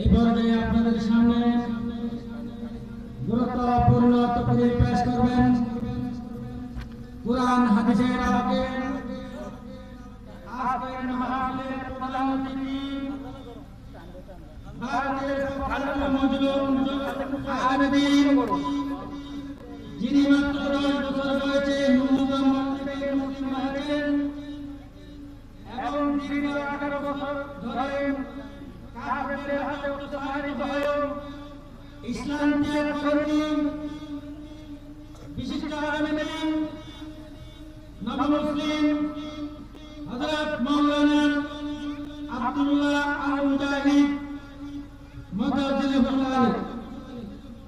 এই পর্যায়ে আপনাদের সামনে গুরুত্বপূর্ণ তকরীর পেশ করবেন কুরআন হাদিসের আলোকে আজকের মাহফিলের প্রধান অতিথি বাংলাদেশ আলেম মজলুম আলেমদ্বীন যিনি মাত্র 10 বছর বয়সে ন্যূনতম মসজিদের মুসলিম হয়েছেন এবং দীর্ঘ 18 বছর ধরে কাফেরদের হাতে উৎসাহিত হয়ে ইসলাম ত্যাগ করেনি বিশিষ্ট আলেম নবমুসলিম হযরত মাওলানা আব্দুল্লাহ আল মুজাহিদ মদরজিল্লাহ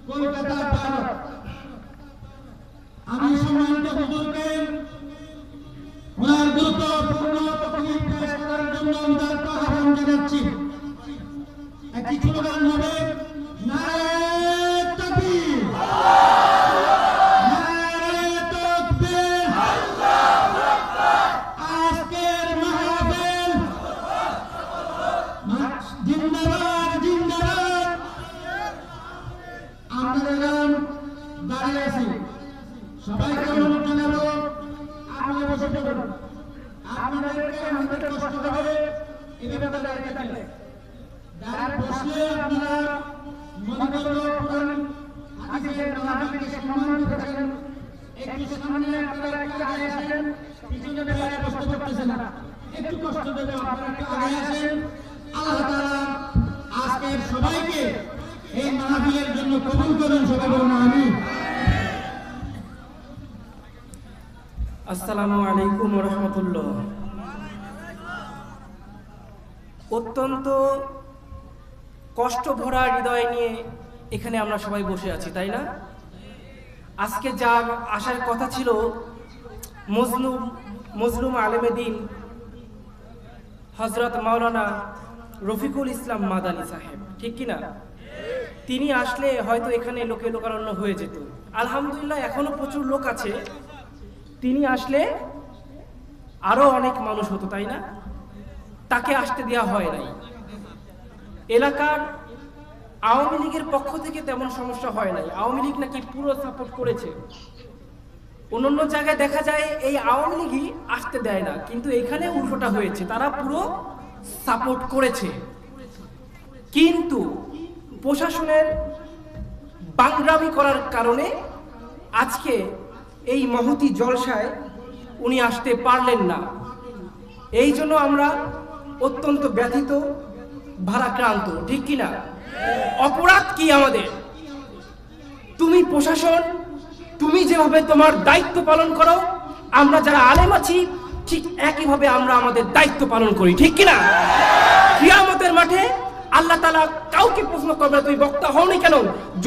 কলকাতা ভারত। আমি সম্মানিত হুজুরকে ওনার গুরুত্বপূর্ণ তকরীর পেশ করার জন্য উদারত আহ্বান জানাচ্ছি। একটি স্লোগান হবে নারে তাকবীর, নারে তাকবীর, আল্লাহু আকবার। আজকের মাহফিল জিন্দাবাদ জিন্দাবাদ। আপনারা দাঁড়িয়ে আছি, সবাইকে অনুরোধ জানাবো আপনারা বসে পড়ুন। আপনাদেরকে আমাদের কষ্ট হবে এভাবে দাঁড়িয়ে থাকলে, দাঁড়িয়ে বসলে আপনারা মনে করলো কোরআন হাদিসের মাহফিলকে সম্মান করেছেন। একটু সামনে আপনারা একটু আগে আসেন, পিছনে দাঁড়িয়ে কষ্ট করতেছেন না, একটু কষ্ট দেবে, আপনারা একটু আগে আসেন। আল্লাহ তাআলা আজকের সবাইকে এই মাহফিলের জন্য কবুল করুন, সবাই বলুন আমিন। আসসালামু আলাইকুম ওয়া রাহমাতুল্লাহ। অত্যন্ত কষ্ট ভরা হৃদয় নিয়ে এখানে আমরা সবাই বসে আছি, তাই না? আজকে যার আসার কথা ছিল মজলুম আলেমেদ্বীন হযরত মাওলানা রফিকুল ইসলাম মাদানী সাহেব, ঠিক কিনা? তিনি আসলে হয়তো এখানে লোকে লোকারণ্য হয়ে যেত। আলহামদুলিল্লাহ এখনো প্রচুর লোক আছে, তিনি আসলে আরো অনেক মানুষ হতো, তাই না? তাকে আসতে দেওয়া হয় নাই। এলাকার আওয়ামী লীগের পক্ষ থেকে তেমন সমস্যা হয় নাই, আওয়ামী লীগ নাকি পুরো সাপোর্ট করেছে। অন্যান্য জায়গায় দেখা যায় এই আওয়ামী লীগই আসতে দেয় না, কিন্তু এখানে উল্টোটা হয়েছে, তারা পুরো সাপোর্ট করেছে। কিন্তু প্রশাসনের বাংরামি করার কারণে আজকে এই মহতি জলসায় উনি আসতে পারলেন না। এই জন্য আমরা অত্যন্ত ব্যথিত, ভারাক্রান্ত, ঠিক কিনা? অপরাধ কি আমাদের? তুমি প্রশাসন, তুমি যেভাবে তোমার দায়িত্ব পালন করো, আমরা যারা আলেম আছি ঠিক একইভাবে আমরা আমাদের দায়িত্ব পালন করি, ঠিক কিনা? কিয়ামতের মাঠে আল্লাহ তাআলা কাউকে প্রশ্ন করবে তুমি বক্তা হওনি কেন?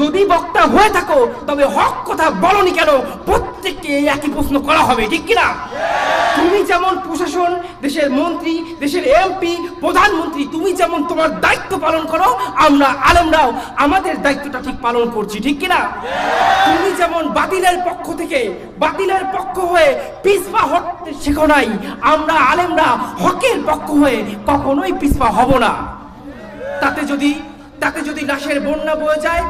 যদি বক্তা হয়ে থাকো তবে হক কথা বলনি কেন? প্রত্যেককে একই প্রশ্ন করা হবে, ঠিক কিনা? তুমি যেমন প্রশাসন, দেশের মন্ত্রী, দেশের এমপি, প্রধানমন্ত্রী, তুমি যেমন তোমার দায়িত্ব পালন করো, আমরা আলেমরাও আমাদের দায়িত্বটা ঠিক পালন করছি, ঠিক কিনা? তুমি যেমন বাতিলের পক্ষ থেকে বাতিলের পক্ষ হয়ে পিছপা হতে শেখো নাই, আমরা আলেমরা হকের পক্ষ হয়ে কখনোই পিছপা হব না। তাতে যদি লাশের বন্যা বয়ে যায়,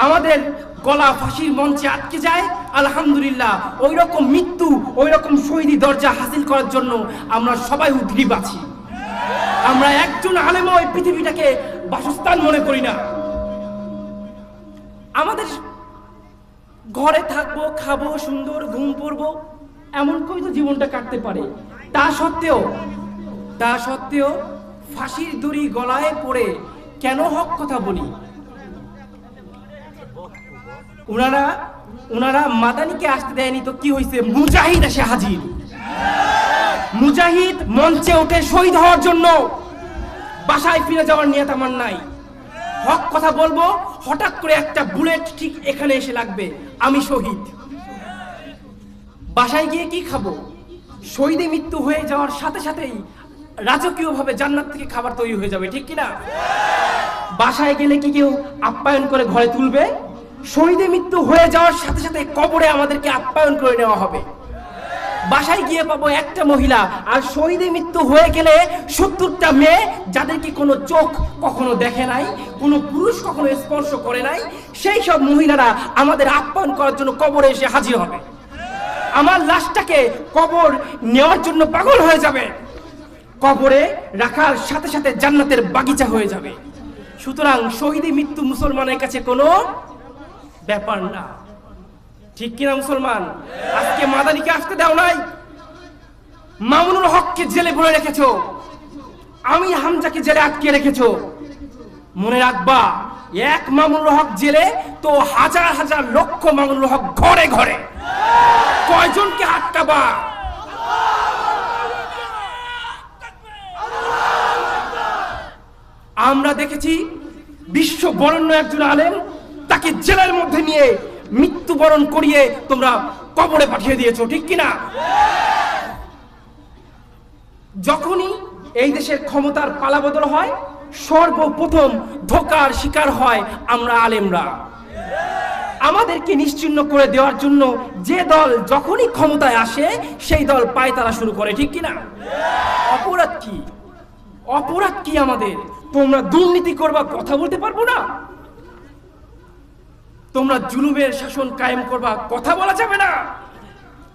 আমাদের গলা ফাঁসির মঞ্চে আটকে যায়, আলহামদুলিল্লাহ ওই রকম মৃত্যু, ওই রকম শহীদি দরজা হাসিল করার জন্য আমরা সবাই উদ্গ্রীব আছি। আমরা একজন আলেমও এই পৃথিবীটাকে বাসস্থান মনে করি না। আমাদের ঘরে থাকবো, খাবো, সুন্দর ঘুম পড়বো, এমন করে তো জীবনটা কাটতে পারে। তা সত্ত্বেও ফাঁসির দড়ি গলায় পড়ে কেন হক কথা বলি? ওনারা মাদানিকে আসতে দেয়নি তো কি হয়েছে? মুজাহিদ এসে হাজির। মুজাহিদ মঞ্চে ওঠে শহীদ হওয়ার জন্য। বাসায় ফিরে যাওয়ার নিয়ত আমার নাই। হক কথা বলবো, হঠাৎ করে একটা বুলেট ঠিক এখানে এসে লাগবে, আমি শহীদ। বাসায় গিয়ে কি খাবো? শহীদে মৃত্যু হয়ে যাওয়ার সাথে সাথেই রাজকীয়ভাবে জান্নাত থেকে খাবার তৈরি হয়ে যাবে, ঠিক কিনা? বাসায় গেলে কি কেউ আপ্যায়ন করে ঘরে তুলবে? শহীদে মৃত্যু হয়ে যাওয়ার সাথে সাথে কবরে আমাদেরকে আপ্যায়ন করে নেওয়া হবে। বাসায় গিয়ে পাবো একটা মহিলা, আর শহীদে মৃত্যু হয়ে গেলে 70টা মেয়ে যাদেরকে কোনো চোখ কখনো দেখে নাই, কোনো পুরুষ কখনো স্পর্শ করে নাই, সেই সব মহিলারা আমাদের আপ্যায়ন করার জন্য কবরে এসে হাজির হবে। আমার লাশটাকে কবর নেওয়ার জন্য পাগল হয়ে যাবে, কবরে রাখার সাথে সাথে জান্নাতের বাগিচা হয়ে যাবে। সুতরাং শহীদে মৃত্যু মুসলমানের কাছে কোনো ব্যাপার না, ঠিক কিনা মুসলমান? আজকে মাদানিকে আসতে দাও নাই, মামুনুল হককে জেলে ভরে রেখেছো, আমি হামজাকে জেলে আটকে রেখেছো। মনে রাখবা, এক মামুনুল হক জেলে তো হাজার হাজার লক্ষ মামুনুল হক ঘরে ঘরে। কয়জনকে আটকাবা? আমরা দেখেছি বিশ্ব বরেণ্য একজন আলেম, তাকে জেলের মধ্যে নিয়ে মৃত্যুবরণ করিয়ে তোমরা কবরে পাঠিয়ে দিয়েছো, ঠিক কিনা? যখনই এই দেশের ক্ষমতার পালাবদল হয়, সর্বপ্রথম ধোঁকার শিকার হয় আমরা আলেমরা। আমাদেরকে নিশ্চিহ্ন করে দেওয়ার জন্য যে দল যখনই ক্ষমতায় আসে সেই দল পায়তারা শুরু করে, ঠিক কিনা? অপরাধ কি? অপরাধ কি আমাদের? তোমরা দুর্নীতি করবা, কথা বলতে পারবো না? তোমরা জুলুমের শাসন কায়েম করবা, কথা বলা যাবে না?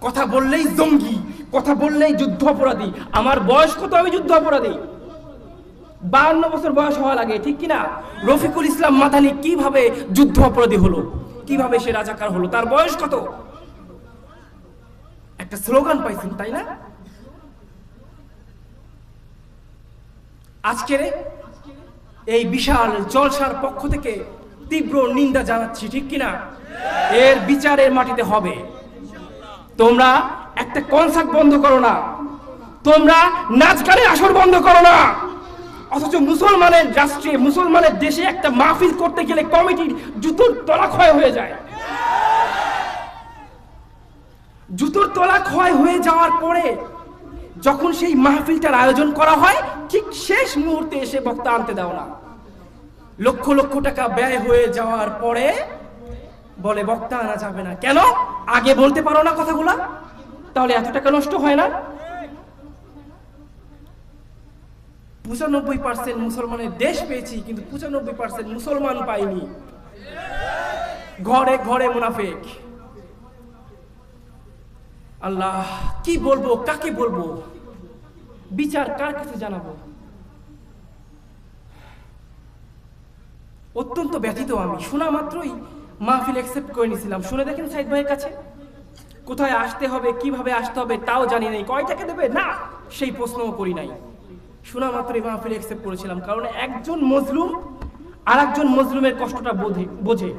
কথা বললেই জঙ্গি, কথা বললেই যুদ্ধ অপরাধী। আমার বয়স কত, আমি যুদ্ধ অপরাধী? 52 বছর বয়স হওয়া লাগে, ঠিক কিনা? রফিকুল ইসলাম মাদানি কিভাবে যুদ্ধ অপরাধী হলো, কিভাবে সে রাজাকার হলো? তার বয়স কত? একটা স্লোগান পাইছেন, তাই না? আজকের এই বিশাল জলসার পক্ষ থেকে তীব্র নিন্দা জানাচ্ছি, ঠিক কিনা? এর বিচারের মাটিতে হবে। তোমরা একটা কনসার্ট বন্ধ করো না, তোমরা নাচ গানের আসর বন্ধ করো না, অথচ মুসলমানের রাষ্ট্রে, মুসলমানের দেশে একটা মাহফিল করতে গেলে কমিটির জুতোর তলা ক্ষয় হয়ে যায়। জুতোর তলা ক্ষয় হয়ে যাওয়ার পরে যখন সেই মাহফিলটার আয়োজন করা হয়, ঠিক শেষ মুহূর্তে এসে বক্তা আনতে দাও না। লক্ষ লক্ষ টাকা ব্যয় হয়ে যাওয়ার পরে বলে বক্তা আনা যাবে না। কেন? আগে বলতে পারো না কথাগুলা? তাহলে এত টাকা নষ্ট হয় না? 95% মুসলমানের দেশ পেয়েছি, কিন্তু 95% মুসলমান পাইনি। ঘরে ঘরে মুনাফিক। আল্লাহ, কি বলবো, কাকে বলবো, বিচার কার কাছে জানাবো? অত্যন্ত ব্যথিত আমি। শোনা মাত্রই মাহফিল অ্যাকসেপ্ট করে নিয়েছিলাম। শুনে দেখেন সাইদ ভাইয়ের কাছে, কোথায় আসতে হবে, কিভাবে আসতে হবে তাও জানি নাই, কয় টাকা দেবে না সেই প্রশ্নও করি নাই। শোনা মাত্রই মাহফিল অ্যাকসেপ্ট করেছিলাম, কারণ একজন মজলুম আর একজন মজলুমের কষ্টটা বোঝে,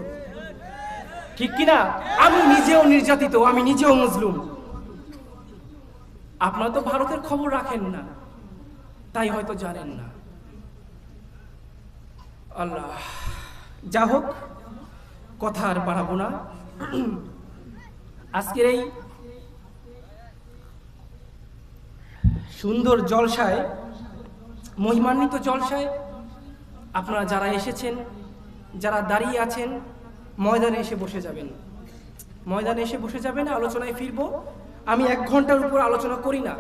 ঠিক কিনা? আমি নিজেও নির্যাতিত, আমি নিজেও মজলুম। আপনারা তো ভারতের খবর রাখেন না, তাই হয়তো জানেন না। আল্লাহ, যা হোক, কথা আর বাড়াবো না। আজকের এই সুন্দর জলসায়, মহিমান্বিত জলসায় আপনারা যারা এসেছেন, যারা দাঁড়িয়ে আছেন, ময়দানে এসে বসে যাবেন। ময়দানে এসে বসে যাবেন, আলোচনায় ফিরবো। আমি 1 ঘন্টার উপর আলোচনা করি না,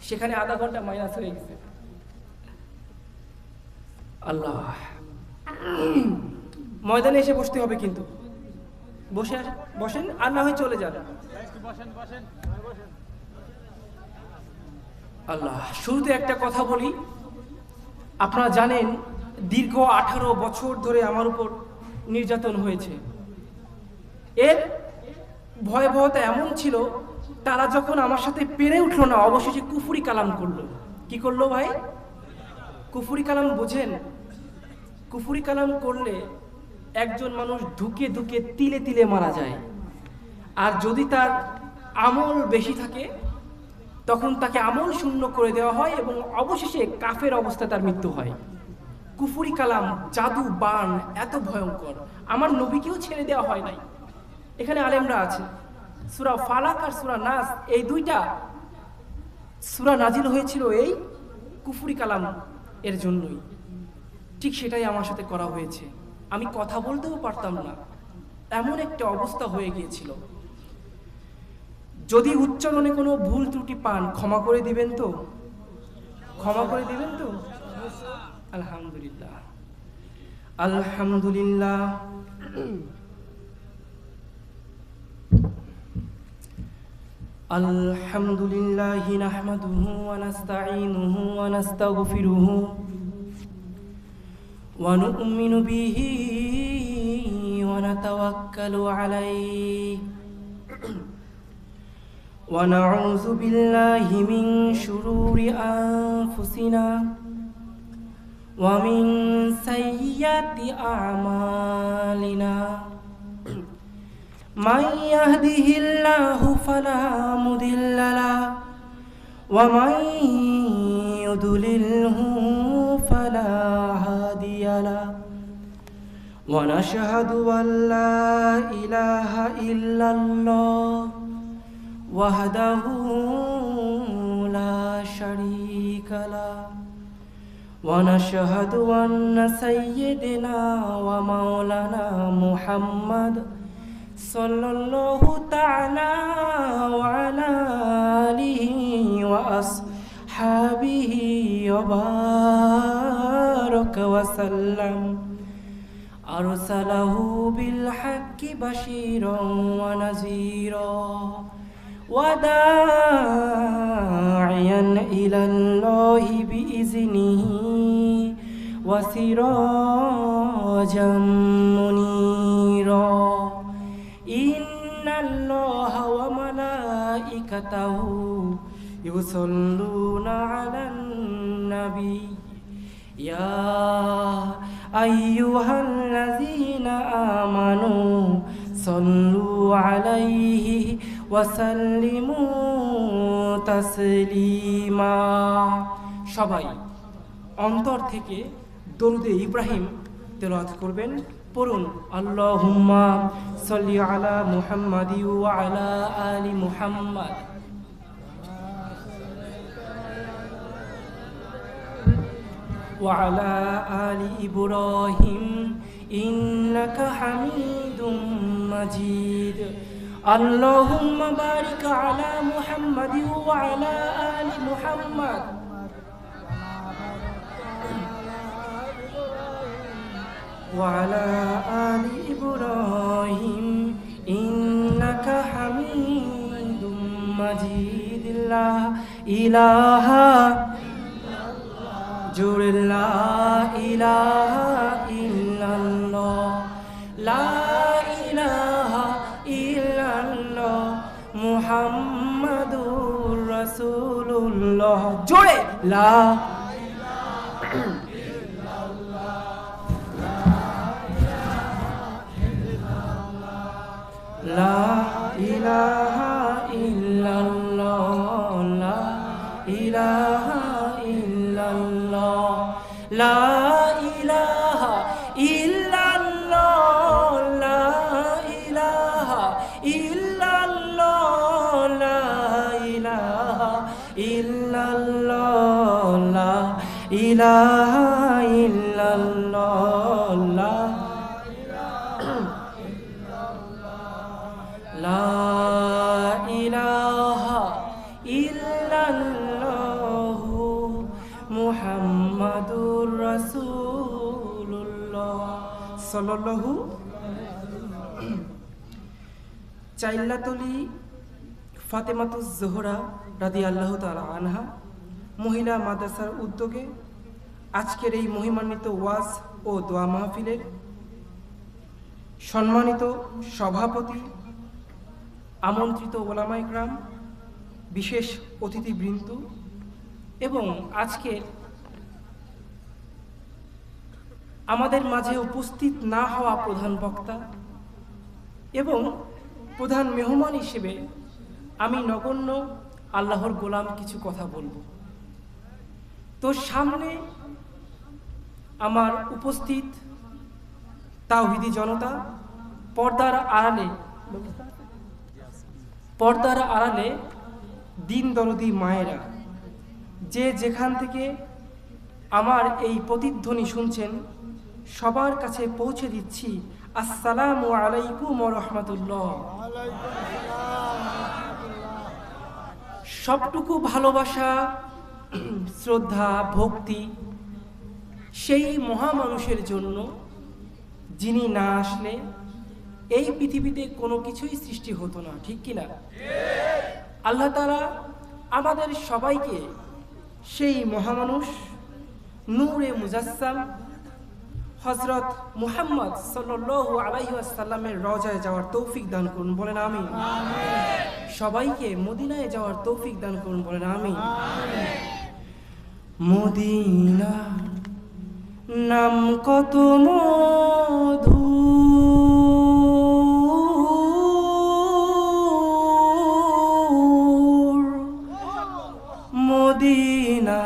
সেখানে আধা ঘন্টা মাইনাস হয়ে গেছে। আল্লাহ, ময়দানে এসে বসতে হবে, কিন্তু বসেন আর না হয় চলে যান। আল্লাহ, শুরুতে একটা কথা বলি। আপনারা জানেন দীর্ঘ 18 বছর ধরে আমার উপর নির্যাতন হয়েছে। এর ভয়াবহতা এমন ছিল, তারা যখন আমার সাথে পেরে উঠলো না, অবশেষে কুফরি কালাম করলো। কি করলো ভাই? কুফরি কালাম বোঝেন? কুফরি কালাম করলে একজন মানুষ ধুকে ধুকে তিলে তিলে মারা যায়, আর যদি তার আমল বেশি থাকে তখন তাকে আমল শূন্য করে দেওয়া হয় এবং অবশেষে কাফের অবস্থায় তার মৃত্যু হয়। কুফরি কালাম, জাদু, বান এত ভয়ঙ্কর, আমার নবীকেও ছেড়ে দেওয়া হয় নাই। এখানে আলেমরা আছে, সূরা ফালাক আর সূরা নাস, এই 2টা সূরা নাজিল হয়েছিল এই কুফরি কালাম এর জন্যই। ঠিক সেটাই আমার সাথে করা হয়েছে। আমি কথা বলতেও পারতাম না, এমন একটা অবস্থা হয়ে গিয়েছিল। যদি উচ্চারণে কোনো ভুল ত্রুটি পান ক্ষমা করে দিবেন তো? ক্ষমা করে দিবেন তো? আলহামদুলিল্লাহ, আলহামদুলিল্লাহ। আলহামদুলিল্লাহি নাহমাদুহু ওয়া নাস্তাঈনুহু ওয়া নাস্তাগফিরুহু ওয়া নু'মিনু বিহি ওয়া নাতাওয়াক্কালু আলাইহি ওয়া নাউযু বিল্লাহি মিন শুরুরি আনফুসিনা ওয়া মিন সাইয়্যাতি আ'মালিনা। মান ইয়াহদিহিল্লাহু ফালা মুদিল্লা লাহু ওয়া মান ইউদ্লিলহু ফালা হাদিয়া লাহু। ওয়া নাশহাদু আন লা ইলাহা ইল্লাল্লাহ ওয়াহদাহু লা শারীকা লাহু ওয়া নাশহাদু আন্না সাইয়্যিদানা ওয়া মাওলানা মুহাম্মাদ সাল্লাল্লাহু তাআলা ওয়া আলিহি ওয়া আসহাবিহি ওয়া বারাকা ওয়া সাল্লাম। আরসালাহু বিল হাক্কি বাশীরান ওয়া নাযীরা ওয়া দাঈয়ান ইলাল্লাহি বিইজনিহি ওয়া সিরাজাম মুনীরা। ইন্নাল্লাহা ওয়া মালাইকাতাহু ইউসাল্লুনা আলান নাবী ইয়া আইয়ুহাল্লাযীনা আমানু সাল্লু আলাইহি ওয়া সাল্লিমু তাসলিমা। সবাই অন্তর থেকে দরুদে ইব্রাহিম তেলাওয়াত করবেন। পড়ুন আল্লাহুম্মা সাল্লি আলা মুহাম্মাদি ওয়া আলা আলি মুহাম্মাদ। ওয়া আলা আলি ইব্রাহিম ইন্নাকা হামিদুম মাজিদ। আল্লাহুম্মা বারিক আলা মুহাম্মাদি ওয়া আলা আলি মুহাম্মাদ। وعلى آل إبراهيم إنك حميد مجيد. لا إله جور لا إله إلا الله لا إله إلا الله محمد رسول الله جور لا لا إله إلا الله لا إله إلا الله لا إله إلا الله لا إله إلا الله لا إله إلا الله لا إله إلا الله لا ইলাহা ইল্লাল্লাহ মুহাম্মাদুর রাসূলুল্লাহ সাল্লাল্লাহু। চাইল্লাতলি ফাতেমাতুজ জোহরা রাদিয়াল্লাহু তাআলা আনহা মহিলা মাদ্রাসার উদ্যোগে আজকের এই মহিমান্বিত ওয়াজ ও দোয়া মাহফিলের সম্মানিত সভাপতি, আমন্ত্রিত ওলামা ইকরাম, বিশেষ অতিথিবৃন্দ এবং আজকে আমাদের মাঝে উপস্থিত না হওয়া প্রধান বক্তা এবং প্রধান মেহমান হিসেবে আমি নগণ্য আল্লাহর গোলাম কিছু কথা বলবো। তো সামনে আমার উপস্থিত তাওহীদি জনতা, পর্দার আড়ালে দিন দরদি মায়েরা, যে যেখান থেকে আমার এই প্রতিধ্বনি শুনছেন সবার কাছে পৌঁছে দিচ্ছি আসসালামু আলাইকুম ওয়া রাহমাতুল্লাহ। সবটুকু ভালোবাসা, শ্রদ্ধা, ভক্তি সেই মহামানুষের জন্য, যিনি না আসলে এই পৃথিবীতে কোনো কিছুই সৃষ্টি হতো না, ঠিক কিনা? আল্লাহ তাআলা আমাদের সবাইকে সেই মহামানুষ নূরে মুজাসসাম হযরত মুহাম্মদ সাল্লাল্লাহু আলাইহি ওয়াসাল্লামের রওজায় যাওয়ার তৌফিক দান করুন, বলেন আমিন। সবাইকে মদিনায় যাওয়ার তৌফিক দান করুন, বলেন আমিন। মদিনা নাম কত মধু, মদিনা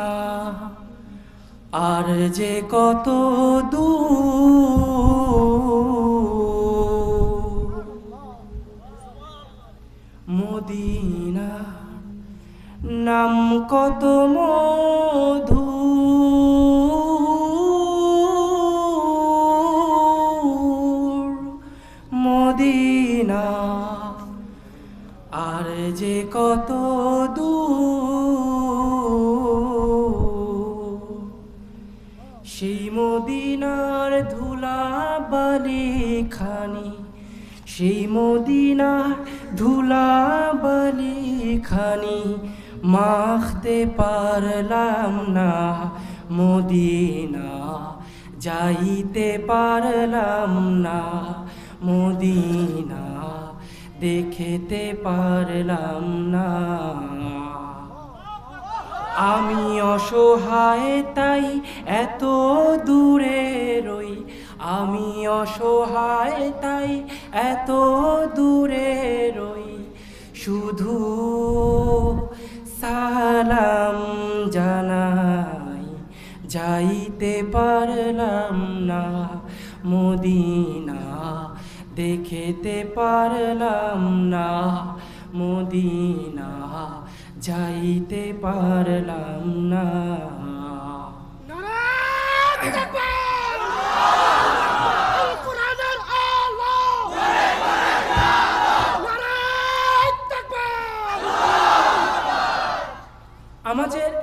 আর যে কত দূর, মদিনা নাম কত মধু, মদিনা আর যে কত দূর, সেই মদিনার ধুলাবালি খানি, সেই মদিনার ধুলাবালি খানি মাখতে পারলাম না, মদিনা যাইতে পারলাম না, মদিনা দেখতে পারলাম না। আমি অসহায় তাই এত দূরে রই, আমি অসহায় তাই এত দূরে রই, শুধু সালাম জানাই যাইতে পারলাম না, মদিনা দেখতে পারলাম না, মদিনা যাইতে পারলাম না।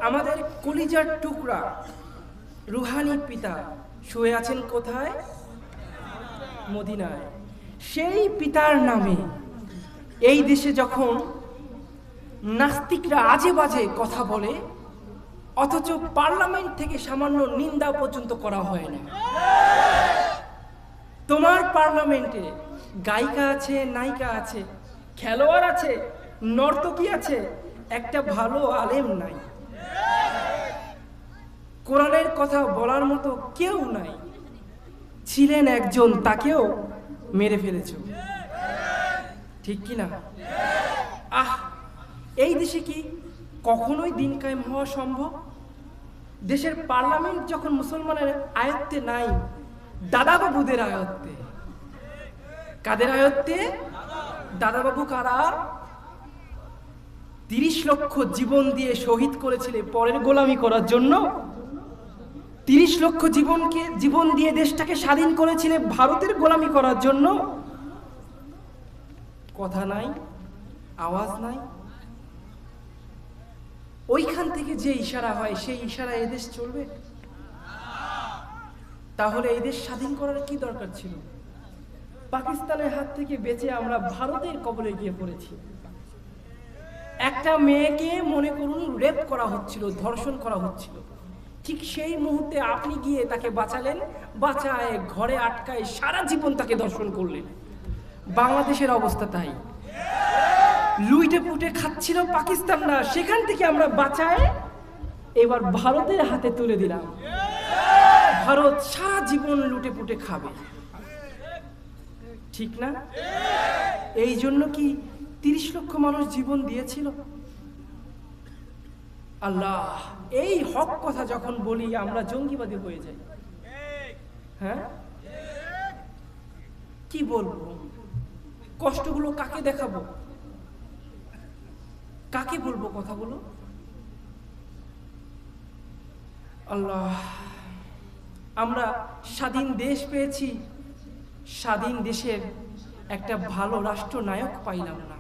আমাদের কলিজার টুকরা রুহানি পিতা শুয়ে আছেন কোথায়? মদিনায়। সেই পিতার নামে এই দেশে যখন নাস্তিকরা আজে বাজে কথা বলে, অথচ পার্লামেন্ট থেকে সামান্য নিন্দা পর্যন্ত করা হয় না। তোমার পার্লামেন্টে গায়িকা আছে, নায়িকা আছে, খেলোয়াড় আছে, নর্তকী আছে, একটা ভালো আলেম নাই, কোরআনের কথা বলার মতো কেউ নাই। ছিলেন একজন, তাকেও মেরে ফেলেছ, ঠিক কিনা? এই দেশে কি কখনোই দিন কায়েম হওয়া সম্ভব? দেশের পার্লামেন্ট যখন মুসলমানের আয়ত্তে নাই, দাদাবাবুদের আয়ত্তে। কাদের আয়ত্তে? দাদাবাবু কারা? 30 লক্ষ জীবন দিয়ে শহীদ করেছিলে পরের গোলামি করার জন্য। 30 লক্ষ জীবন দিয়ে দেশটাকে স্বাধীন করেছিলে ভারতের গোলামি করার জন্য। কথা নাই, আওয়াজ নাই। ওইখান থেকে যে ইশারা হয় সেই ইশারা এদেশ চলবে? তাহলে এই দেশ স্বাধীন করার কি দরকার ছিল? পাকিস্তানের হাত থেকে বেঁচে আমরা ভারতের কবলে গিয়ে পড়েছি। একটা মেয়েকে মনে করুন রেপ করা হচ্ছিল, ধর্ষণ করা হচ্ছিল, ঠিক সেই মুহূর্তে আপনি গিয়ে তাকে বাঁচালেন, বাঁচায় ঘরে আটকায় সারা জীবন তাকে ধর্ষণ করলেন। বাংলাদেশের অবস্থা তাই। লুইটে পুটে খাচ্ছিল পাকিস্তানরা, সেখান থেকে আমরা বাঁচায় এবার ভারতের হাতে তুলে দিলাম। ভারত সারা জীবন লুটে পুটে খাবে, ঠিক না? এই জন্য কি 30 লক্ষ মানুষ জীবন দিয়েছিল? আল্লাহ, এই হক কথা যখন বলি আমরা জঙ্গিবাদী হয়ে যাই। হ্যাঁ, কি বলবো? কষ্টগুলো কাকে দেখাবো? কাকে বলবো কথাগুলো? আল্লাহ, আমরা স্বাধীন দেশ পেয়েছি, স্বাধীন দেশের একটা ভালো রাষ্ট্রনায়ক পাইলাম না।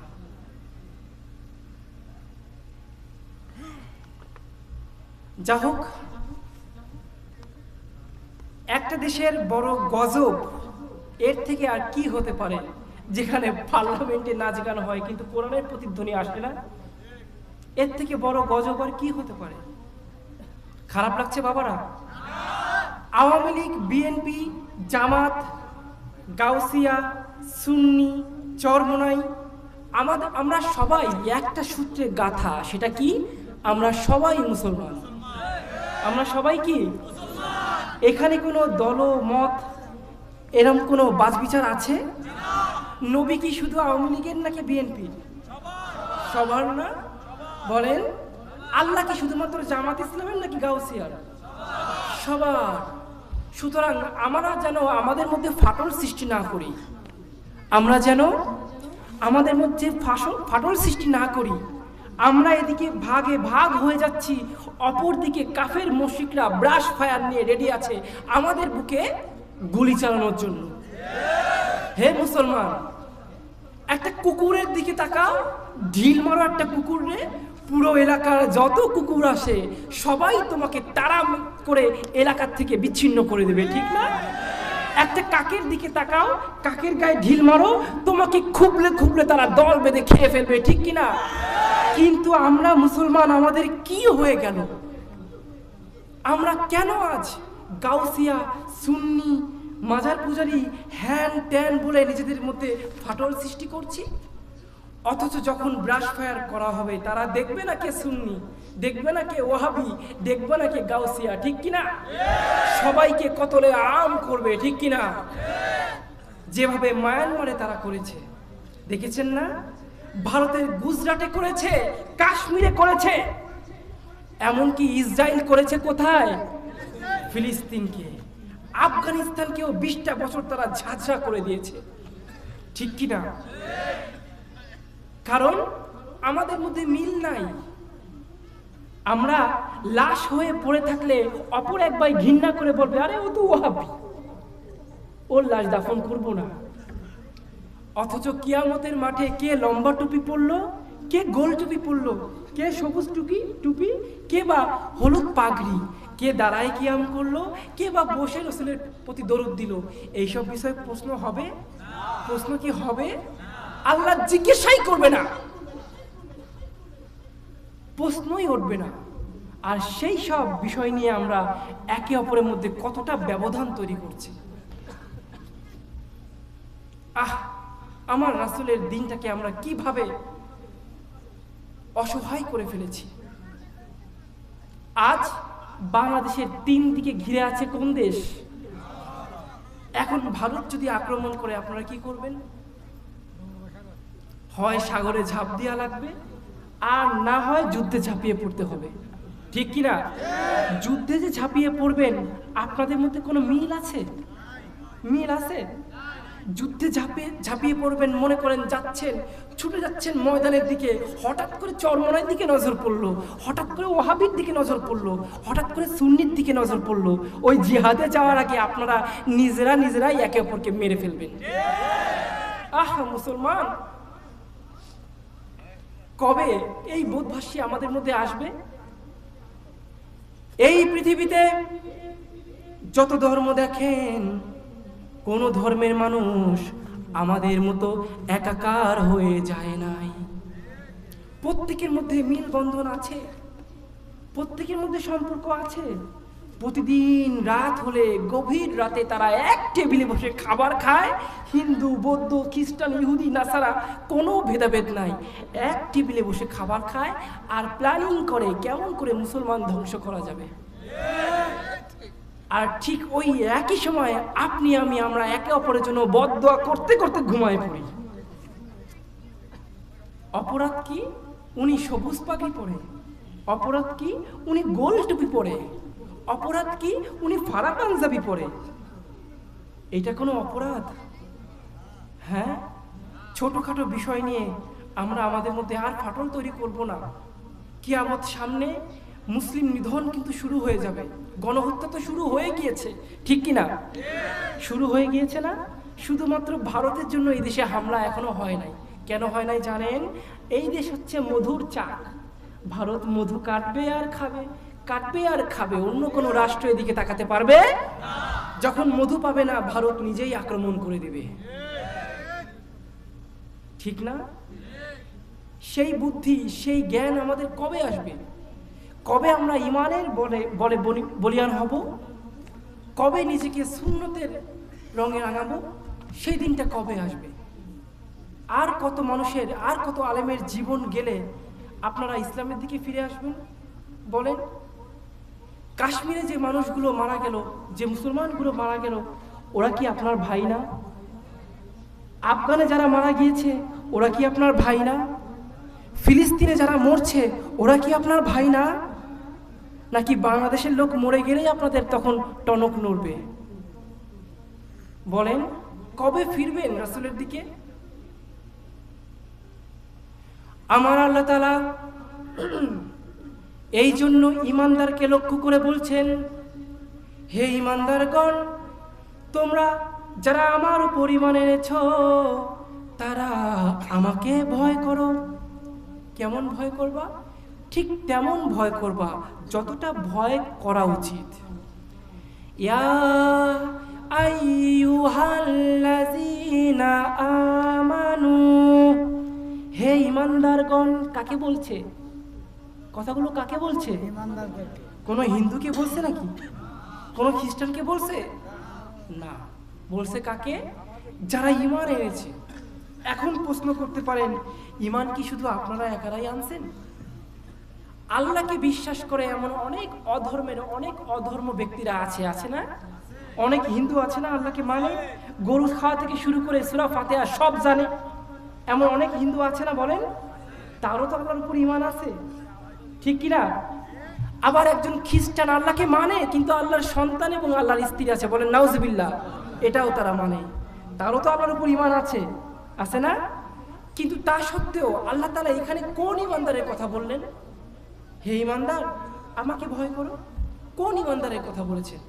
যা হোক, একটা দেশের বড় গজব এর থেকে আর কি হতে পারে, যেখানে পার্লামেন্টে নাচ গান হয় কিন্তু কোরআনের প্রতিধ্বনি আসে না। এর থেকে বড় গজব আর কি হতে পারে? খারাপ লাগছে বাবারা? আওয়ামী লীগ, বিএনপি, জামাত, গাউসিয়া, সুন্নি, চরমোনাই, আমরা সবাই একটা সূত্রে গাথা। সেটা কি? আমরা সবাই মুসলমান। আমরা সবাই কি? এখানে কোনো দল মত এরম কোনো বাছবিচার আছে? নবী কি শুধু আওয়ামী লীগের নাকি বিএনপির? সবার না? বলেন। আল্লাহ কি শুধুমাত্র জামাত ইসলামের নাকি গাউসিয়ার? সবার। সুতরাং আমরা যেন আমাদের মধ্যে ফাটল সৃষ্টি না করি, আমরা যেন আমাদের মধ্যে ফাটল সৃষ্টি না করি। আমরা এদিকে ভাগে ভাগ হয়ে যাচ্ছি, অপরদিকে কাফের মুশরিকরা ব্রাশ ফায়ার নিয়ে রেডি আছে আমাদের বুকে গুলি চালানোর জন্য। হে মুসলমান, একটা কুকুরের দিকে তাকাও, ঢিল মারো একটা কুকুরে, পুরো এলাকার যত কুকুর আসে সবাই তোমাকে তাড়া করে এলাকার থেকে বিচ্ছিন্ন করে দেবে, ঠিক না? একটা কাকের দিকে তাকাও, কাকের গায়ে ঢিল মারো, তোমাকে খুবলে খুবলে তারা দল বেঁধে খেয়ে ফেলবে, ঠিক কিনা? কিন্তু আমরা মুসলমান, আমাদের কি হয়ে গেল? আমরা কেন আজ গাউসিয়া, সুন্নি, মাজার পূজারি, হ্যান ত্যান বলে নিজেদের মধ্যে ফাটল সৃষ্টি করছি? অথচ যখন ব্রাশ ফায়ার করা হবে তারা দেখবে না কে সুন্নি, দেখবে না কে ওয়াহাবি, দেখবে না কে গাউসিয়া, ঠিক কিনা? সবাইকে কতলে আম করবে, ঠিক কিনা? যেভাবে মায়ানমারে তারা করেছে, দেখেছেন না? ভারতের গুজরাটে করেছে, কাশ্মীরে করেছে, এমনকি ইসরায়েল করেছে কোথায়? ফিলিস্তিনকে। আফগানিস্তানকেও 20টা বছর তারা ঝাঁঝরা করে দিয়েছে, ঠিক কিনা? কারণ আমাদের মধ্যে মিল নাই। আমরা লাশ হয়ে পড়ে থাকলে অপর এক ভাই ঘৃণা করে বলবে, আরে ও তো ওয়াহাবি, ওর লাশ দাফন করব না। অথচ কিয়ামতের মাঠে কে লম্বা টুপি পরলো, কে গোল টুপি পরলো, কে সবুজ টুপি, কে বা হলুদ পাগড়ি, কে দাঁড়ায় কিয়াম করলো, কে বা বসে রসুলের প্রতি দরুদ দিল, এইসব বিষয়ে প্রশ্ন হবে? প্রশ্ন কি হবে? আল্লাহ জিজ্ঞাসাই করবে না, প্রশ্নই উঠবে না। আর সেই সব বিষয় নিয়ে আমরা একে অপরের মধ্যে কতটা ব্যবধান তৈরি করছি। আমার রাসূলের দিনটাকে আমরা কিভাবে অসহায় করে ফেলেছি। আজ বাংলাদেশের 3 দিকে ঘিরে আছে কোন দেশ? এখন ভারত যদি আক্রমণ করে আপনারা কি করবেন? হয় সাগরে ঝাঁপ দেওয়া লাগবে, আর না হয় যুদ্ধে ঝাঁপিয়ে পড়তে হবে, ঠিক কিনা? যুদ্ধে যে ঝাঁপিয়ে পড়বেন, আপনাদের মধ্যে কোনো মিল আছে? মিল আছে? যুদ্ধে ঝাঁপিয়ে পড়বেন, মনে করেন যাচ্ছেন, ছুটে যাচ্ছেন ময়দানের দিকে, হঠাৎ করে চরমোনাইর দিকে নজর পড়লো, হঠাৎ করে ওয়াহাবির দিকে নজর পড়লো, হঠাৎ করে সুন্নির দিকে নজর পড়লো। ওই জিহাদে যাওয়ার আগে আপনারা নিজেরাই একে অপরকে মেরে ফেলবেন। মুসলমান, কবে এই বোধভাসী আমাদের মধ্যে আসবে? এই পৃথিবীতে যত ধর্ম দেখেন, কোন ধর্মের মানুষ আমাদের মতো একাকার হয়ে যায় নাই। প্রত্যেকের মধ্যে মিল বন্ধন আছে, প্রত্যেকের মধ্যে সম্পর্ক আছে। প্রতিদিন রাত হলে গভীর রাতে তারা এক টেবিলে বসে খাবার খায়। হিন্দু, বৌদ্ধ, খ্রিস্টান, ইহুদি, নাসারা কোনো ভেদাভেদ নাই, এক টেবিলে বসে খাবার খায় আর প্ল্যানিং করে কেমন করে মুসলমান ধ্বংস করা যাবে। আর ঠিক ওই একই সময় আপনি আমরা একে অপরের জন্য বদদোয়া করতে করতে ঘুমায় পড়ি। অপরাধ কি? উনি সবুজ পাগড়ি পরে। অপরাধ কি? উনি গোল টুপি পরে। অপরাধ কি? উনি ফাড়া পাঞ্জাবি পরে। এটা কোনো অপরাধ? হ্যাঁ, ছোটখাটো বিষয় নিয়ে আমরা আমাদের মধ্যে আর ফাটল তৈরি করব না। কিয়ামত সামনে, মুসলিম নিধন কিন্তু শুরু হয়ে যাবে। গণহত্যা তো শুরু হয়ে গিয়েছে, ঠিক কিনা? শুরু হয়ে গিয়েছে না? শুধুমাত্র ভারতের জন্য এই দেশে হামলা এখনো হয় নাই। কেন হয় নাই জানেন? এই দেশ হচ্ছে মধুর চাক। ভারত মধু কাটবে আর খাবে, কাটবে আর খাবে, অন্য কোনো রাষ্ট্র এদিকে তাকাতে পারবে না। যখন মধু পাবে না, ভারত নিজেই আক্রমণ করে দেবে, ঠিক না? সেই বুদ্ধি, সেই জ্ঞান আমাদের কবে আসবে? কবে আমরা ইমানের বলে বলিয়ান হব? কবে নিজেকে সুন্নতের রঙে রাঙাবো? সেই দিনটা কবে আসবে? আর কত মানুষের, আর কত আলেমের জীবন গেলে আপনারা ইসলামের দিকে ফিরে আসবেন বলেন? কাশ্মীরে যে মানুষগুলো মারা গেল, যে মুসলমানগুলো মারা গেল, ওরা কি আপনার ভাই না? আফগানে যারা মারা গিয়েছে, ওরা কি আপনার ভাই না? ফিলিস্তিনে যারা মরছে, ওরা কি আপনার ভাই না? নাকি বাংলাদেশের লোক মরে গেলেই আপনাদের তখন টনক নড়বে? বলেন, কবে ফিরবেন রাসূলের দিকে? আমার আল্লাহ তাআলা এই জন্য ইমানদারকে লক্ষ্য করে বলছেন, হে ইমানদারগণ, তোমরা যারা আমার উপর ঈমান এনেছ, তারা আমাকে ভয় করো। কেমন ভয় করবা? ঠিক তেমন ভয় করবা যতটা ভয় করা উচিত। ইয়া আইয়ুহাল্লাযীনা আমানু, হে ইমানদারগণ। কাকে বলছে? কথাগুলো কাকে বলছে? কোনো হিন্দুকে বলছে নাকি? কোনো খ্রিস্টানকে বলছে না, বলছে কাকে? যারা ঈমান এনেছে। এখন প্রশ্ন করতে পারেন, ঈমান কি শুধু আপনারা একারাই আনছেন? আল্লাহকে বিশ্বাস করে এমন অনেক অধর্ম ব্যক্তিরা আছে না? অনেক হিন্দু আছে না আল্লাহকে মানে, গরু খাওয়া থেকে শুরু করে সূরা ফাতিহা সব জানে, এমন অনেক হিন্দু আছে না বলেন? তারও তো আল্লাহর উপর ঈমান আছে, ঠিক কিনা? আবার একজন খ্রিস্টান আল্লাহকে মানে, কিন্তু আল্লাহর সন্তান এবং আল্লাহর স্ত্রী আছে, বলেন নাউজুবিল্লাহ, এটাও তারা মানে, তারও তো আল্লাহর উপর ঈমান আছে না? কিন্তু তা সত্ত্বেও আল্লাহ তাআলা এখানে কোন ঈমানদারের কথা বললেন? হে ঈমানদার, আমাকে ভয় করো। কোন ঈমানদারের কথা বলেছেন?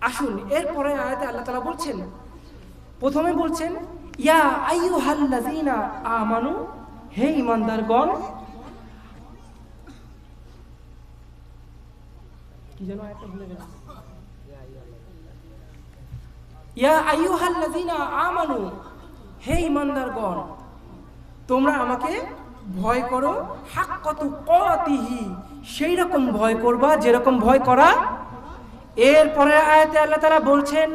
আসুন, এরপরে আয়াতে আল্লাহ তাআলা বলছেন, প্রথমে বলছেন ইয়া আইয়ুহাল্লাযীনা আমানু, হে ঈমানদারগণ। কি যেন আয়াতটা ভুলে গেলাম। ইয়া আইয়ুহাল্লাযীনা আমানু, হে ঈমানদারগণ, তোমরা আমাকে ভয় করো, হাক্কা তুকাতিহি, সেই রকম ভয় করবা যেরকম ভয় করা। এরপরে আয়াতে আল্লাহ তাআলা বলছেন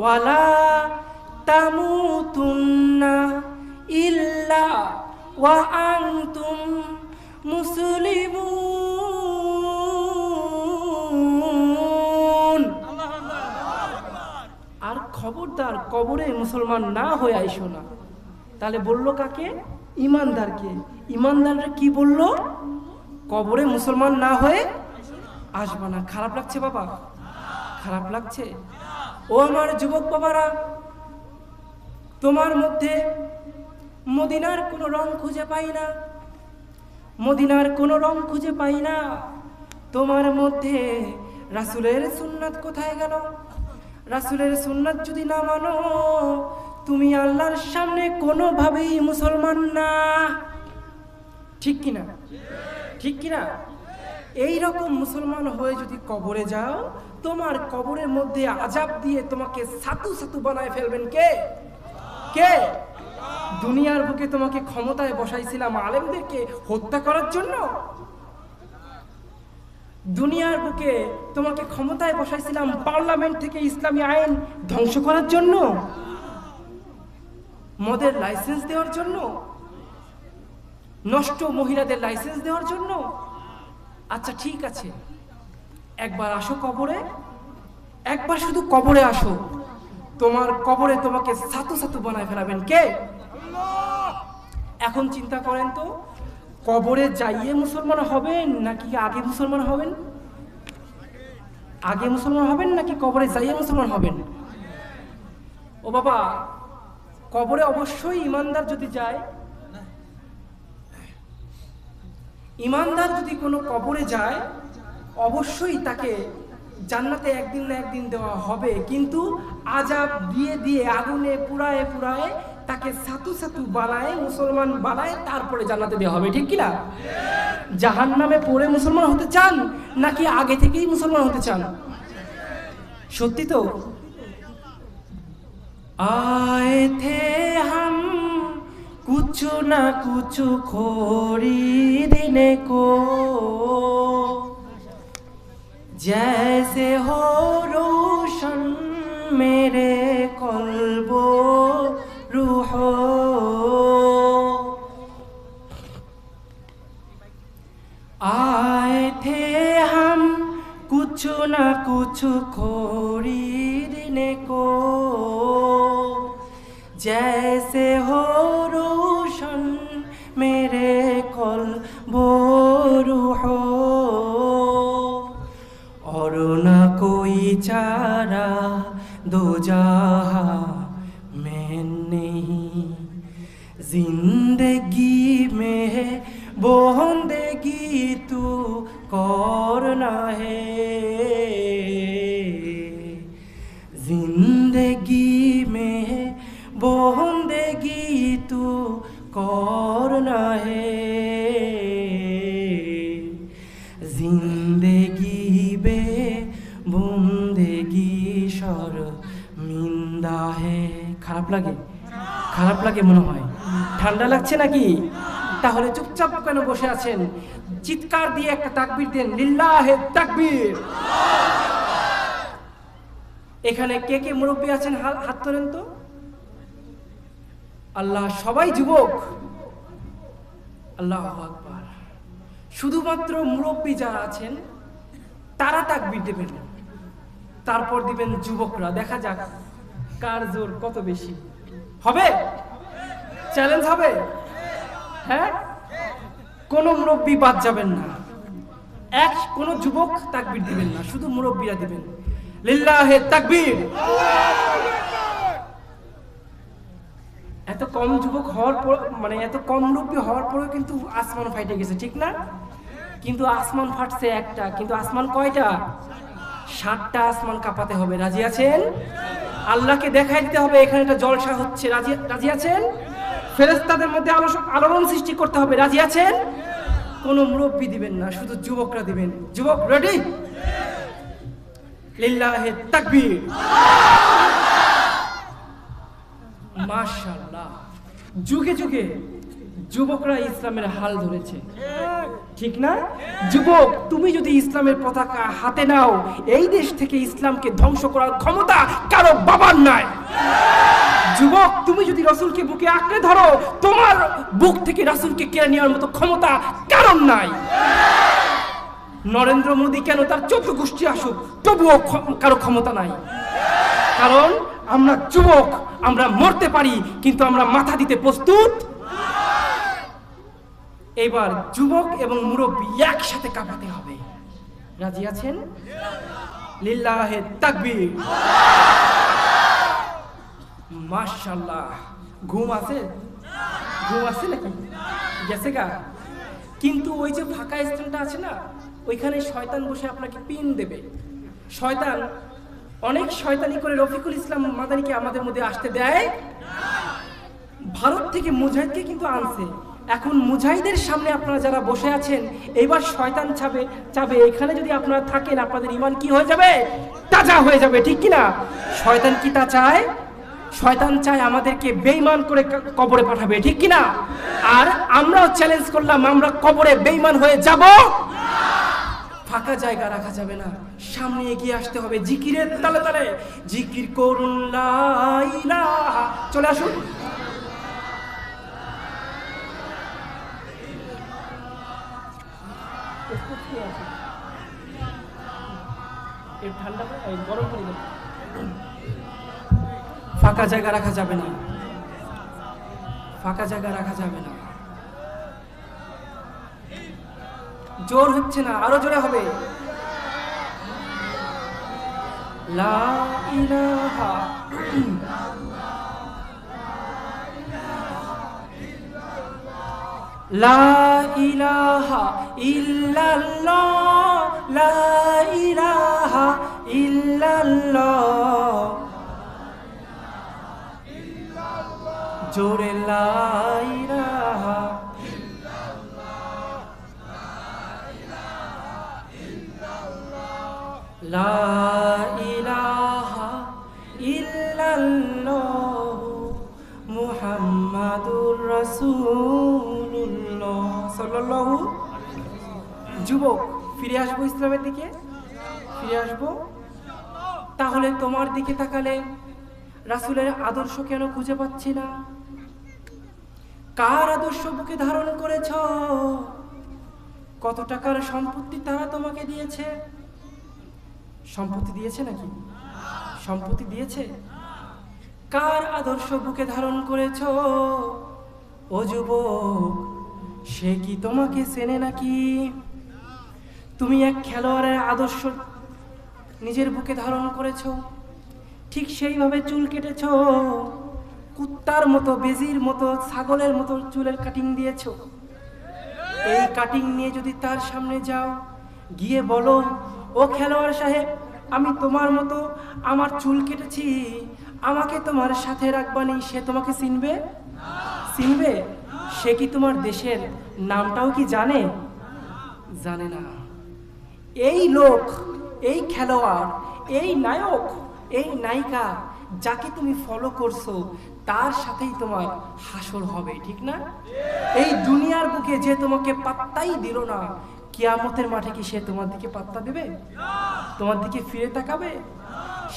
ওয়ালা তামুতুন্না ইল্লা ওয়া আনতুম মুসলিমুন। আর খবরদার কবরে মুসলমান না হয়ে আইসো না। তাহলে বললো কাকে? ঈমানদারকে। ঈমানদাররা কি বললো? কবরে মুসলমান না হয়ে আসবা না। খারাপ লাগছে বাবা? খারাপ লাগছে? ও আমার যুবক বাবারা, তোমার মধ্যে মদিনার কোনো রং খুঁজে পাই না, মদিনার কোনো রং খুঁজে পাই না। তোমার মধ্যে রাসূলের সুন্নাত কোথায় গেল? রাসূলের সুন্নাত যদি না মানো, তুমি আল্লাহর সামনে কোনোভাবেই মুসলমান না, ঠিক কিনা? ঠিক কিনা? এই রকম মুসলমান হয়ে যদি কবরে যাও, তোমার কবরের মধ্যে আযাব দিয়ে তোমাকে সাতু সাতু বানায় ফেলবেন কে? কে? দুনিয়ার বুকে তোমাকে ক্ষমতায় বসাইছিলাম আলেমদেরকে হত্যা করার জন্য? দুনিয়ার বুকে তোমাকে ক্ষমতায় বসাইছিলাম পার্লামেন্ট থেকে ইসলামী আইন ধ্বংস করার জন্য? মদের লাইসেন্স দেওয়ার জন্য? নষ্ট মহিলাদের লাইসেন্স দেওয়ার জন্য? আচ্ছা ঠিক আছে, একবার আসো কবরে, একবার শুধু কবরে আসো, তোমার কবরে তোমাকে সাতু সাতু বানায় ফেলাবেন কে? এখন চিন্তা করেন তো, কবরে যাইয়ে মুসলমান হবেন নাকি আগে মুসলমান হবেন? আগে মুসলমান হবেন নাকি কবরে যাইয়ে মুসলমান হবেন? ও বাবা, কবরে অবশ্যই ঈমানদার যদি যায়, ঈমানদার যদি কোনো কবরে যায়, অবশ্যই তাকে জান্নাতে একদিন না একদিন দেওয়া হবে, কিন্তু আযাব দিয়ে দিয়ে আগুনে পুড়ায় পুড়ায় তাকে সাতু সাতু বানায়, মুসলমান বানায়, তারপরে জান্নাতে দেওয়া হবে, ঠিক কিনা? জাহান্নামে পড়ে মুসলমান হতে চান নাকি আগে থেকেই মুসলমান হতে চান? সত্যি তো? आए थे हम कुछ ना कुछ खरीदने को, जैसे हो रोशन मेरे कल्बो रूहो। आए थे हम कुछ ना कुछ खरीदने को, जैसे हो रोशन मेरे कल्बो रूहो। और न कोई चारा दो जहां में नहीं, जिंदगी में बंदगी तू करना है, जिंदगी में बंदगी तू करना है, जिंदगी बे बंदगी शर्मिंदा है। খারাপ লাগে? খারাপ লাগে মনে হয়। ঠান্ডা লাগছে নাকি? তাহলে চুপচাপ কেন বসে আছেন? চিৎকার দিয়ে একটা তাকবীর দেন, লিল্লাহে তাকবীর। এখানে কে কে মুরব্বী আছেন হাত তোলেন তো। আল্লাহ, সবাই যুবক। আল্লাহু আকবার। শুধুমাত্র মুরব্বী যারা আছেন তারা তাকবীর দেবেন, তারপর দিবেন যুবকরা। দেখা যাক কার জোর কত বেশি হবে। চ্যালেঞ্জ হবে, হ্যাঁ? কোনো মুরব্বী বাদ যাবেন না, কোনো যুবক তাকবীর দিবেন না, শুধু মুরব্বীরা দিবেন লিল্লাহে তাকবীর। এত কম যুবক হওয়ার পর, মানে এত কম মুরব্বী হওয়ার পরেও কিন্তু আসমান ফাইটে গেছে, ঠিক না? কিন্তু আসমান ফাটছে একটা, কিন্তু আসমান কয়টা? 7টা আসমান কাঁপাতে হবে। রাজি আছেন? আল্লাহকে দেখাই দিতে হবে এখানে একটা জলসা হচ্ছে। রাজি আছেন? ফেরেশতাদের মধ্যে আলোড়ন সৃষ্টি করতে হবে। রাজি আছেন? কোনো মুরব্বী দিবেন না, শুধু যুবকরা দিবেন। যুবক রেডি? লিল্লাহে তাকবীর। মাশাআল্লাহ। যুগে যুগে যুবকরা ইসলামের হাল ধরেছে, ঠিক না? যুবক, তুমি যদি ইসলামের পতাকা হাতে নাও, এই দেশ থেকে ইসলামকে ধ্বংস করার ক্ষমতা কারো বাবার নাই। যুবক, তুমি যদি রাসূলকে বুকে আঁকড়ে ধরো, তোমার বুক থেকে রাসূলকে কেড়ে নেওয়ার মতো ক্ষমতা কারণ নাই। নরেন্দ্র মোদী কেন তার 14 গোষ্ঠী আসুক, তবুও কারো ক্ষমতা নাই। কারণ আমরা যুবক, আমরা মরতে পারি কিন্তু আমরা মাথা দিতে প্রস্তুত। এবার যুবক এবং মুরব্বী একসাথে কাঁপাতে হবে। রাজি আছেন? লিল্লাহে তাকবীর। মাশাআল্লাহ। ঘুম আছে? ঘুম আছে নাকি? গেছে গা? কিন্তু ওই যে ফাঁকা স্থানটা আছে না, ওইখানে শয়তান বসে আপনাকে পিন দেবে। শয়তান অনেক শয়তানি করে রফিকুল ইসলাম মাদানীকে আমাদের মধ্যে আসতে দেয়। ভারত থেকে মুজাহিদকে কিন্তু আনছে। এখন মুজাহিদের সামনে আপনারা যারা বসে আছেন, এবার শয়তান চাবে এখানে যদি আপনারা থাকেন, আপনাদের ঈমান কি হয়ে যাবে? তাজা হয়ে যাবে, ঠিক কিনা? শয়তান কি তা চায়? শয়তান চায় আমাদেরকে বেঈমান করে কবরে পাঠাবে, ঠিক কিনা? আর আমরাও চ্যালেঞ্জ করলাম, আমরা কবরে বেঈমান হয়ে যাব। ফাঁকা জায়গা রাখা যাবে না, সামনে এগিয়ে আসতে হবে। জিকিরের তালে তালে জিকির করুন লা ইলাহা। চলে আসুন। ঠান্ডা গরম করে দেব। ফাঁকা জায়গা রাখা যাবে না, ফাঁকা জায়গা রাখা যাবে না। জোর হচ্ছে না, আরো জোরে হবে। লা ইলাহা লা ইলাহা ইল্লাল্লাহ, লা ইলাহা ইল্লাল্লাহ। জোরে লা ইলাহা লা ইলাহা ইল্লাল্লাহু মুহাম্মাদুর রাসূলুল্লাহ সাল্লাল্লাহু। যুবক, ফিরে আসবো ইসলামের দিকে, ফিরে আসবো। তাহলে তোমার দিকে তাকালে রাসূলের আদর্শ কেন খুঁজে পাচ্ছি না? কার আদর্শ বুকে ধারণ করেছ? কত টাকার সম্পত্তি তারা তোমাকে দিয়েছে? সম্পত্তি দিয়েছে নাকি? সম্পত্তি দিয়েছে? কার আদর্শ বুকে ধারণ করেছ? ও যুবক, সে কি তোমাকে চেনে নাকি? তুমি এক খেলোয়াড়ের আদর্শ নিজের বুকে ধারণ করেছ, ঠিক সেইভাবে চুল কেটেছ, কুত্তার মতো, বেজির মতো, ছাগলের মতো চুলের কাটিং দিয়েছ। এই কাটিং নিয়ে যদি তার সামনে যাও, গিয়ে বলো, ও খেলোয়াড় সাহেব, আমি তোমার মতো আমার চুল কেটেছি, আমাকে তোমার সাথে রাখবানি, সে তোমাকে চিনবে? চিনবে? সে কি তোমার দেশের নামটাও কি জানে? জানে না। এই লোক, এই খেলোয়াড়, এই নায়ক, এই নায়িকা যাকে তুমি ফলো করছো, তার সাথেই তোমার হাসর হবে, ঠিক না? এই দুনিয়ার বুকে যে তোমাকে পাত্তাই দিল না, কিয়ামতের মাঠে কি সে তোমার দিকে পাত্তা দেবে? তোমার দিকে ফিরে তাকাবে?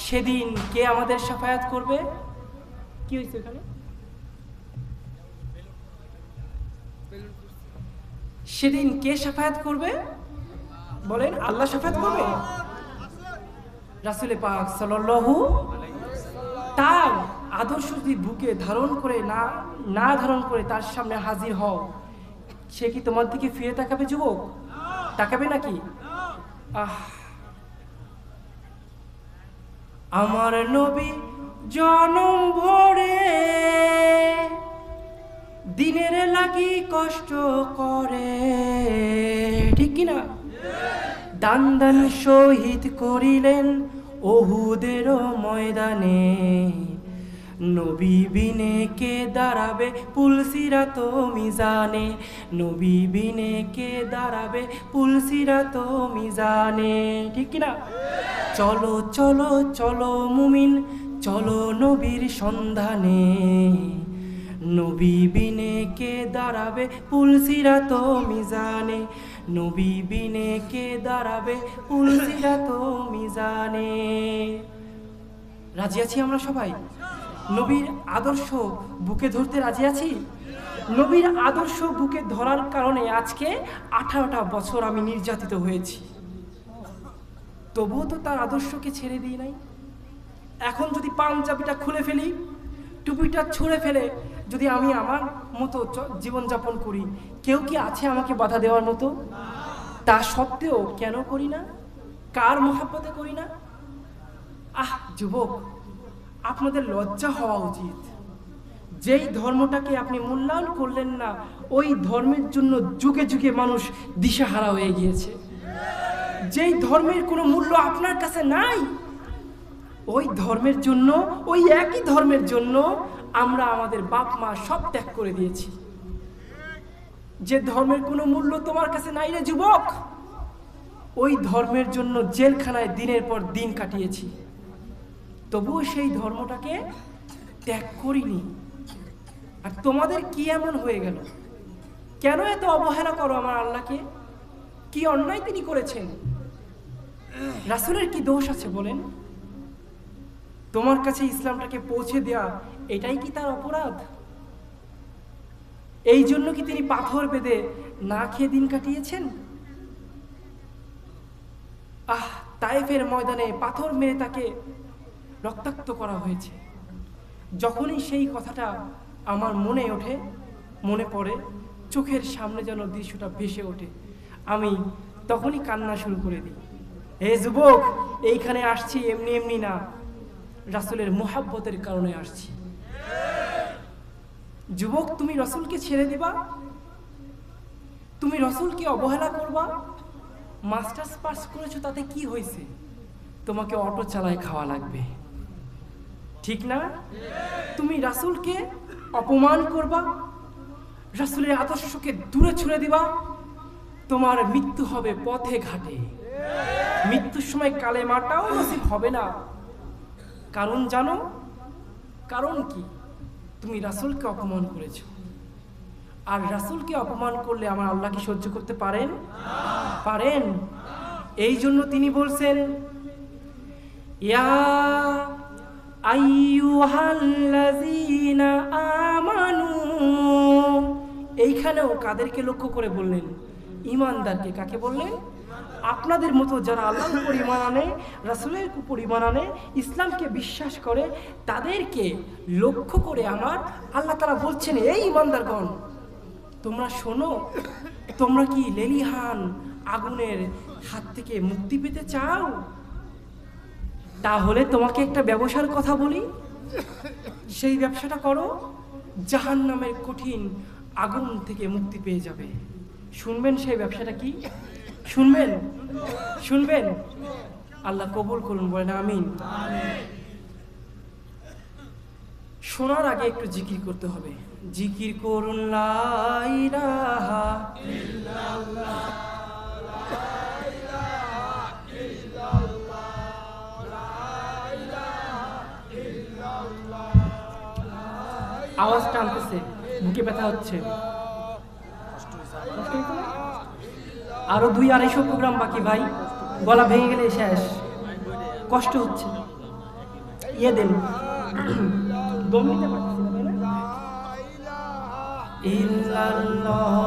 সেদিন কে আমাদের শাফায়াত করবে? কি হয়েছে এখানে? সেদিন কে শাফায়াত করবে? বলেন, আল্লাহ শাফায়াত করবে? রাসূল পাক সাল্লাল্লাহু, তার আদর্শ যদি বুকে ধারণ করে না ধারণ করে তার সামনে হাজির হও, সে কি তোমার দিকে ফিরে তাকাবে? যুবক, তাকাবে নাকি? আমার নবী জনম ভরে দিনের লাগি কষ্ট করে, ঠিক কিনা? দান দান শহীদ করিলেন ওহুদের ময়দানে, নবী বিনে কে দাঁড়াবে পুলসিরাত মিজানে, নবী বিনে কে দাঁড়াবে পুলসিরাত মিজানে, ঠিক কিনা? চলো চলো চলো মুমিন, চলো নবীর সন্ধানে, নবী বিনে কে দাঁড়াবে পুলসিরাত মিজানে, নবী বিনে কে দাঁড়াবে পুলসিরাত মিজানে। রাজি আছি আমরা সবাই? নবীর আদর্শ বুকে ধরতে রাজি আছি? নবীর আদর্শ বুকে ধরার কারণে আজকে 18টা বছর আমি নির্যাতিত হয়েছি, তবুও তো তার আদর্শকে ছেড়ে দিই নাই। এখন যদি পাঞ্জাবিটা খুলে ফেলি, টুপিটা ছুঁড়ে ফেলে যদি আমি আমার মতো জীবনযাপন করি, কেউ কি আছে আমাকে বাধা দেওয়ার মতো? তা সত্ত্বেও কেন করি না? কার মহব্বতে করি না? যুবক, আপনাদের লজ্জা হওয়া উচিত। যেই ধর্মটাকে আপনি মূল্যায়ন করলেন না, ওই ধর্মের জন্য যুগে যুগে মানুষ দিশাহারা হয়ে গিয়েছে। যেই ধর্মের কোনো মূল্য আপনার কাছে নাই, ওই ধর্মের জন্য, ওই একই ধর্মের জন্য আমরা আমাদের বাপ মা সব ত্যাগ করে দিয়েছি। যে ধর্মের কোনো মূল্য তোমার কাছে নাই রে যুবক, ওই ধর্মের জন্য জেলখানায় দিনের পর দিন কাটিয়েছি, তবুও সেই ধর্মটাকে ত্যাগ করিনি। আর তোমাদের কি এমন হয়ে গেল? কেন এত অবহেলা করো আমার আল্লাহকে? কি অন্যায় তিনি করেছেন? রাসূলের কি দোষ আছে বলেন? তোমার কাছে ইসলামটাকে পৌঁছে দেয়া এটাই কি তার অপরাধ? এই জন্য কি তিনি পাথর বেঁধে না খেয়ে দিন কাটিয়েছেন? তায়েফের ময়দানে পাথর মেরে তাকে রক্তাক্ত করা হয়েছে। যখনই সেই কথাটা আমার মনে পড়ে, চোখের সামনে যেন দৃশ্যটা ভেসে ওঠে, আমি তখনই কান্না শুরু করে দিই। হে যুবক, এইখানে আসছি এমনি এমনি না, রাসূলের মুহাব্বতের কারণে আসছি। যুবক, তুমি রাসূলকে ছেড়ে দিবা? তুমি রাসূলকে অবহেলা করবা? মাস্টার্স পাস করেছো, তাতে কি হয়েছে? তোমাকে অটো চালায় খাওয়া লাগবে, ঠিক না? তুমি রাসূলকে অপমান করবা, রাসূলের আদর্শকে দূরে ছুঁড়ে দিবা, তোমার মৃত্যু হবে পথে ঘাটে। মৃত্যুর সময় কালেমাটাও নসিব হবে না। কারণ জানো, কারণ কি? তুমি রাসূলকে অপমান করেছো, আর রাসূলকে অপমান করলে আমার আল্লাহ কি সহ্য করতে পারেন? পারেন? এই জন্য তিনি বলছেন, ইয়া আইয়ুহাল্লাযীনা আমানু। এইখানেও কাদেরকে লক্ষ্য করে বললেন? ঈমানদারকে। কাকে বললেন? আপনাদের মতো যারা আল্লাহর উপর ঈমান আনে, রাসূলের উপর ঈমান আনে, ইসলামকে বিশ্বাস করে, তাদেরকে লক্ষ্য করে আমার আল্লাহ তাআলা বলছেন, এই ঈমানদারগণ, তোমরা শোনো, তোমরা কি লেলিহান আগুনের হাত থেকে মুক্তি পেতে চাও? তাহলে তোমাকে একটা ব্যবসার কথা বলি, সেই ব্যবসাটা করো, জাহান্নামের কঠিন আগুন থেকে মুক্তি পেয়ে যাবে। শুনবেন সেই ব্যবসাটা কি? শুনবেন? শুনবেন? আল্লাহ কবুল করুন, বলেন আমিন। শোনার আগে একটু জিকির করতে হবে। জিকির করুন লা ইলাহা ইল্লাল্লাহ, আওয়াজ টানতেছে, বুকে ব্যথা হচ্ছে। আরো 2-250 প্রোগ্রাম বাকি ভাই, গলা ভেঙে গেলে শেষ, কষ্ট হচ্ছে। ইয়ে দেন, দম নিতে পারছি না, তাই না? ইল্লাল্লাহ,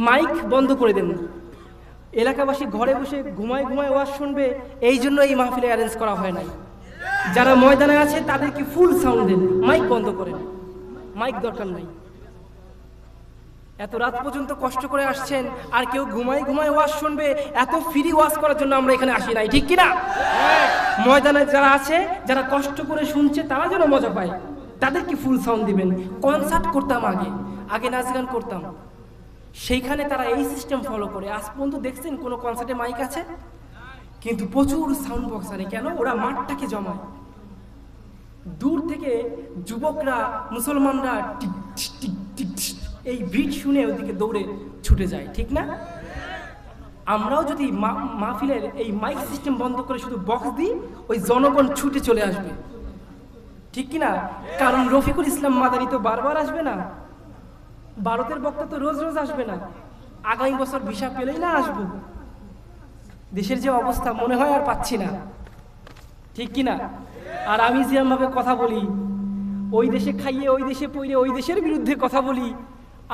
মাইক বন্ধ করে দেন। এলাকাবাসী ঘরে বসে ঘুমায় ঘুমায় ওয়াজ শুনবে, এই জন্য এই মাহফিলে অ্যারেঞ্জ করা হয় নাই। যারা ময়দানে আছে তাদেরকে ফুল সাউন্ড দেন, মাইক বন্ধ করেন, মাইক দরকার নাই। এত রাত পর্যন্ত কষ্ট করে আসছেন, আর কেউ ঘুমায় ঘুমায় ওয়াজ শুনবে, এত ফ্রি ওয়াজ করার জন্য আমরা এখানে আসি নাই, ঠিক কিনা? ময়দানে যারা আছে, যারা কষ্ট করে শুনছে, তারা যেন মজা পায়, তাদেরকে ফুল সাউন্ড দিবেন। কনসার্ট করতাম আগে, আগে নাচ গান করতাম, সেইখানে তারা এই সিস্টেম ফলো করে। আজ পর্যন্ত দেখছেন কোনো কনসার্টে মাইক আছে? কিন্তু প্রচুর সাউন্ড বক্স আনে। কেন? ওরা মাঠটাকে জমায়। দূর থেকে যুবকরা, মুসলমানরা টিক টিক টিক এই বিট শুনে ওদিকে দৌড়ে ছুটে যায়, ঠিক না? আমরাও যদি মাহফিলের এই মাইক সিস্টেম বন্ধ করে শুধু বক্স দিই, ওই জনগণ ছুটে চলে আসবে, ঠিক কিনা? কারণ রফিকুল ইসলাম মাদানী তো বারবার আসবে না, ভারতের বক্তা তো রোজ রোজ আসবে না, আগামী বছর ভিসা পেলেই না আসবো। দেশের যে অবস্থা, মনে হয় আর পাচ্ছি না, ঠিক কিনা? আর আমি যেভাবে কথা বলি, ওই দেশে খাইয়ে, ওই দেশে পইরে, ওই দেশের বিরুদ্ধে কথা বলি,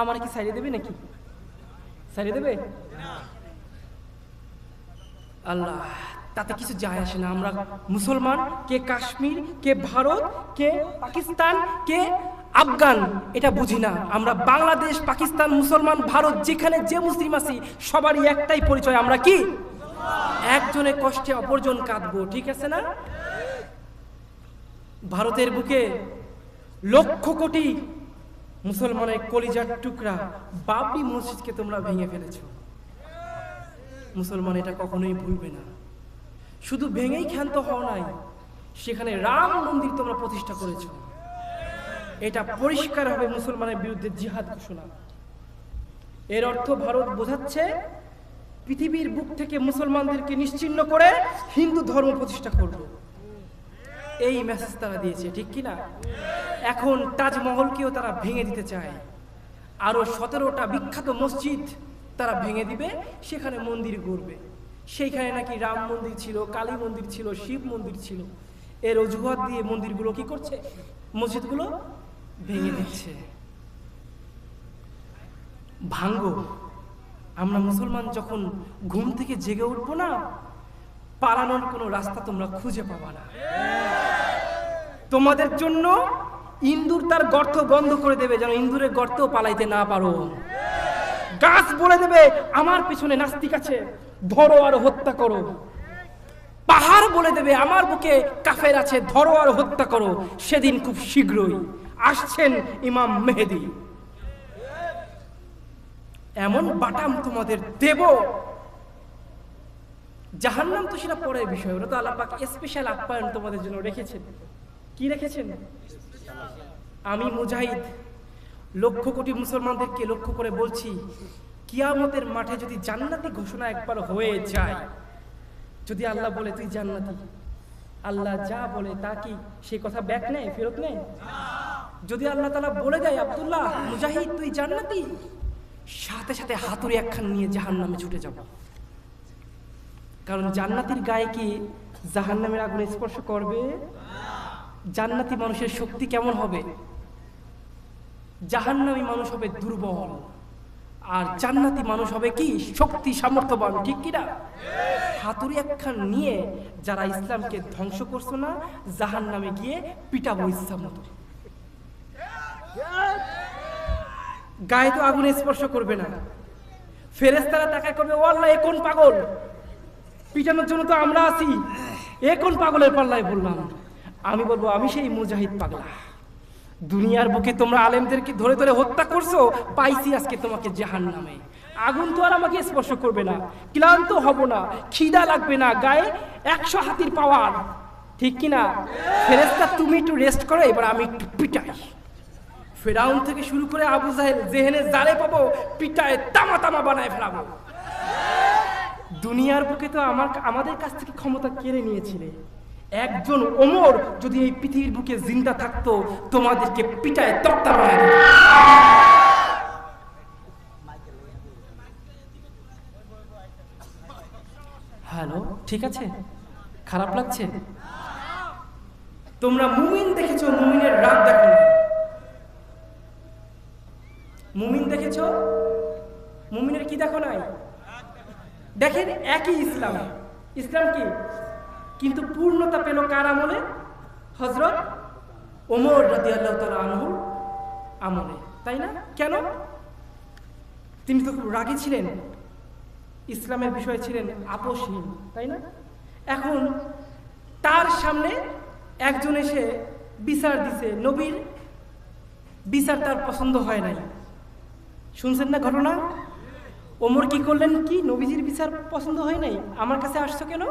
আমার কি সারিয়ে দেবে নাকি? সারিয়ে দেবে? আল্লাহ, তাতে কিছু যায় আসে না। আমরা মুসলমান, কে কাশ্মীর, কে ভারত, কে পাকিস্তান, কে আফগান, এটা বুঝি না। আমরা বাংলাদেশ, পাকিস্তান, মুসলমান, ভারত, যেখানে যে মুসলিম আছি, সবারই একটাই পরিচয়, আমরা কি? একজনের কষ্টে অপরজন কাঁদবো, ঠিক আছে না? ভারতের বুকে লক্ষ কোটি মুসলমানের কলিজার টুকরা বাবরি মসজিদকে তোমরা ভেঙে ফেলেছো। মুসলমান এটা কখনোই ভুলবে না। শুধু ভেঙেই ক্ষান্ত হও নাই, সেখানে রাম মন্দির তোমরা প্রতিষ্ঠা করেছো। এটা পরিষ্কার হবে মুসলমানের বিরুদ্ধে জিহাদ ঘোষণা। এর অর্থ ভারত বোঝাচ্ছে পৃথিবীর বুক থেকে মুসলমানদেরকে নিশ্চিহ্ন করে হিন্দু ধর্ম প্রতিষ্ঠা করবে। এই মেসেজ তারা দিয়েছে, ঠিক কিনা? এখন তাজমহলকেও তারা ভেঙে দিতে চায়। আরো 17টা বিখ্যাত মসজিদ তারা ভেঙে দিবে, সেখানে মন্দির গড়বে। সেইখানে নাকি রাম মন্দির ছিল, কালী মন্দির ছিল, শিব মন্দির ছিল। এর অজুহাত দিয়ে মন্দিরগুলো কি করছে? মসজিদগুলো ভেঙে দিচ্ছে। ভাঙ্গো। আমরা মুসলমান যখন ঘুম থেকে জেগে উঠবো না, পালানোর কোনো রাস্তা তোমরা খুঁজে পাবা না। তোমাদের জন্য ইন্দুর তার গর্ত বন্ধ করে দেবে, যেন ইন্দুরের গর্ত পালাইতে না পারো। গাছ বলে দেবে আমার পিছনে নাস্তিক আছে, ধরো আর হত্যা করো। পাহাড় বলে দেবে আমার বুকে কাফের আছে, ধরো আর হত্যা করো। সেদিন খুব শীঘ্রই আসছেন ইমাম মেহেদী। এমন বাটাম তোমাদের দেব, জাহান্নাম তো সেটা পরের বিষয়, ওটা তো আল্লাহ পাক স্পেশাল আপ্যায়ন তোমাদের জন্য রেখেছেন। কি রেখেছেন? আমি মুজাহিদ লক্ষ কোটি মুসলমানদেরকে লক্ষ্য করে বলছি, কিয়ামতের মাঠে যদি জান্নাতি ঘোষণা একবার হয়ে যায়, যদি আল্লাহ বলে তুই জান্নাতি, আল্লাহ যা বলে তা কি সেই কথা ব্যাক নেয়, ফেরত নেয়? যদি আল্লাহ তাআলা বলে দেয় আব্দুল্লাহ মুজাহিদ তুই জান্নাতি, সাথে সাথে হাতুড়ি একখান নিয়ে জাহান্নামে ছুটে যাব। কারণ জান্নাতির গায়ে কি জাহান্নামের আগুন স্পর্শ করবে? জান্নাতি মানুষের শক্তি কেমন হবে? জাহান্নামী মানুষ হবে দুর্বল, আর জান্নাতি মানুষ হবে কি শক্তি সামর্থ্যবান, ঠিক কিনা? হাতুড়ি একখান নিয়ে যারা ইসলামকে ধ্বংস করছো না, জাহান্নামে গিয়ে পিটাবো ইচ্ছা মতো। গায়ে তো আগুনে স্পর্শ করবে না, ফেরেশতারা তাকায় করবে ও আল্লাহ এ কোন পাগল, পিটানোর জন্য তো আমরা আছি, এ কোন পাগলের পাল্লায় বললাম? আমি বলবো আমি সেই মুজাহিদ পাগলা। দুনিয়ার বুকে তোমরা আলেমদেরকে ধরে ধরে হত্যা করছো, পাইছি আজকে তোমাকে জাহান্নামে। আগুন তো আর আমাকে স্পর্শ করবে না, ক্লান্ত হব না, খিদা লাগবে না, গায়ে 100 হাতির পাওয়ার, ঠিক কিনা? ফেরেশতা তুমি একটু রেস্ট করো, এবার আমি একটু পিটাই। ফেরাউন থেকে শুরু করে আবু জাহেল যেহেনে জালে পাবো, পিটায় তামা তামা বানায় ফেলাবো। দুনিয়ার বুকে তো আমাদের কাছ থেকে ক্ষমতা কেড়ে নিয়েছিলে। একজন ওমর যদি এই পৃথিবীর বুকে জিন্দা থাকতো, তোমাদেরকে পিটায় তক্তা বানায় দিত। হ্যালো, ঠিক আছে? খারাপ লাগছে? তোমরা মুমিন দেখেছো, মুমিনের রাগ দেখো না। মুমিন দেখেছো, মুমিনের কি দেখো নাই? দেখেন একই ইসলাম, ইসলাম কি, কিন্তু পূর্ণতা পেল কার আমলে? হযরত ওমর রাদিয়াল্লাহু তাআলা আনহুর আমলে, তাই না? কেন? তিনি তো খুব রাগী ছিলেন, ইসলামের বিষয়ে ছিলেন আপোষহীন, তাই না? এখন তার সামনে একজন এসে বিচার দিছে, নবীর বিচার তার পছন্দ হয় নাই। শুনছেন না ঘটনা? ওমর কি করলেন? কি নবীজির বিচার পছন্দ হয় নাই, আমার কাছে আসছো কেন?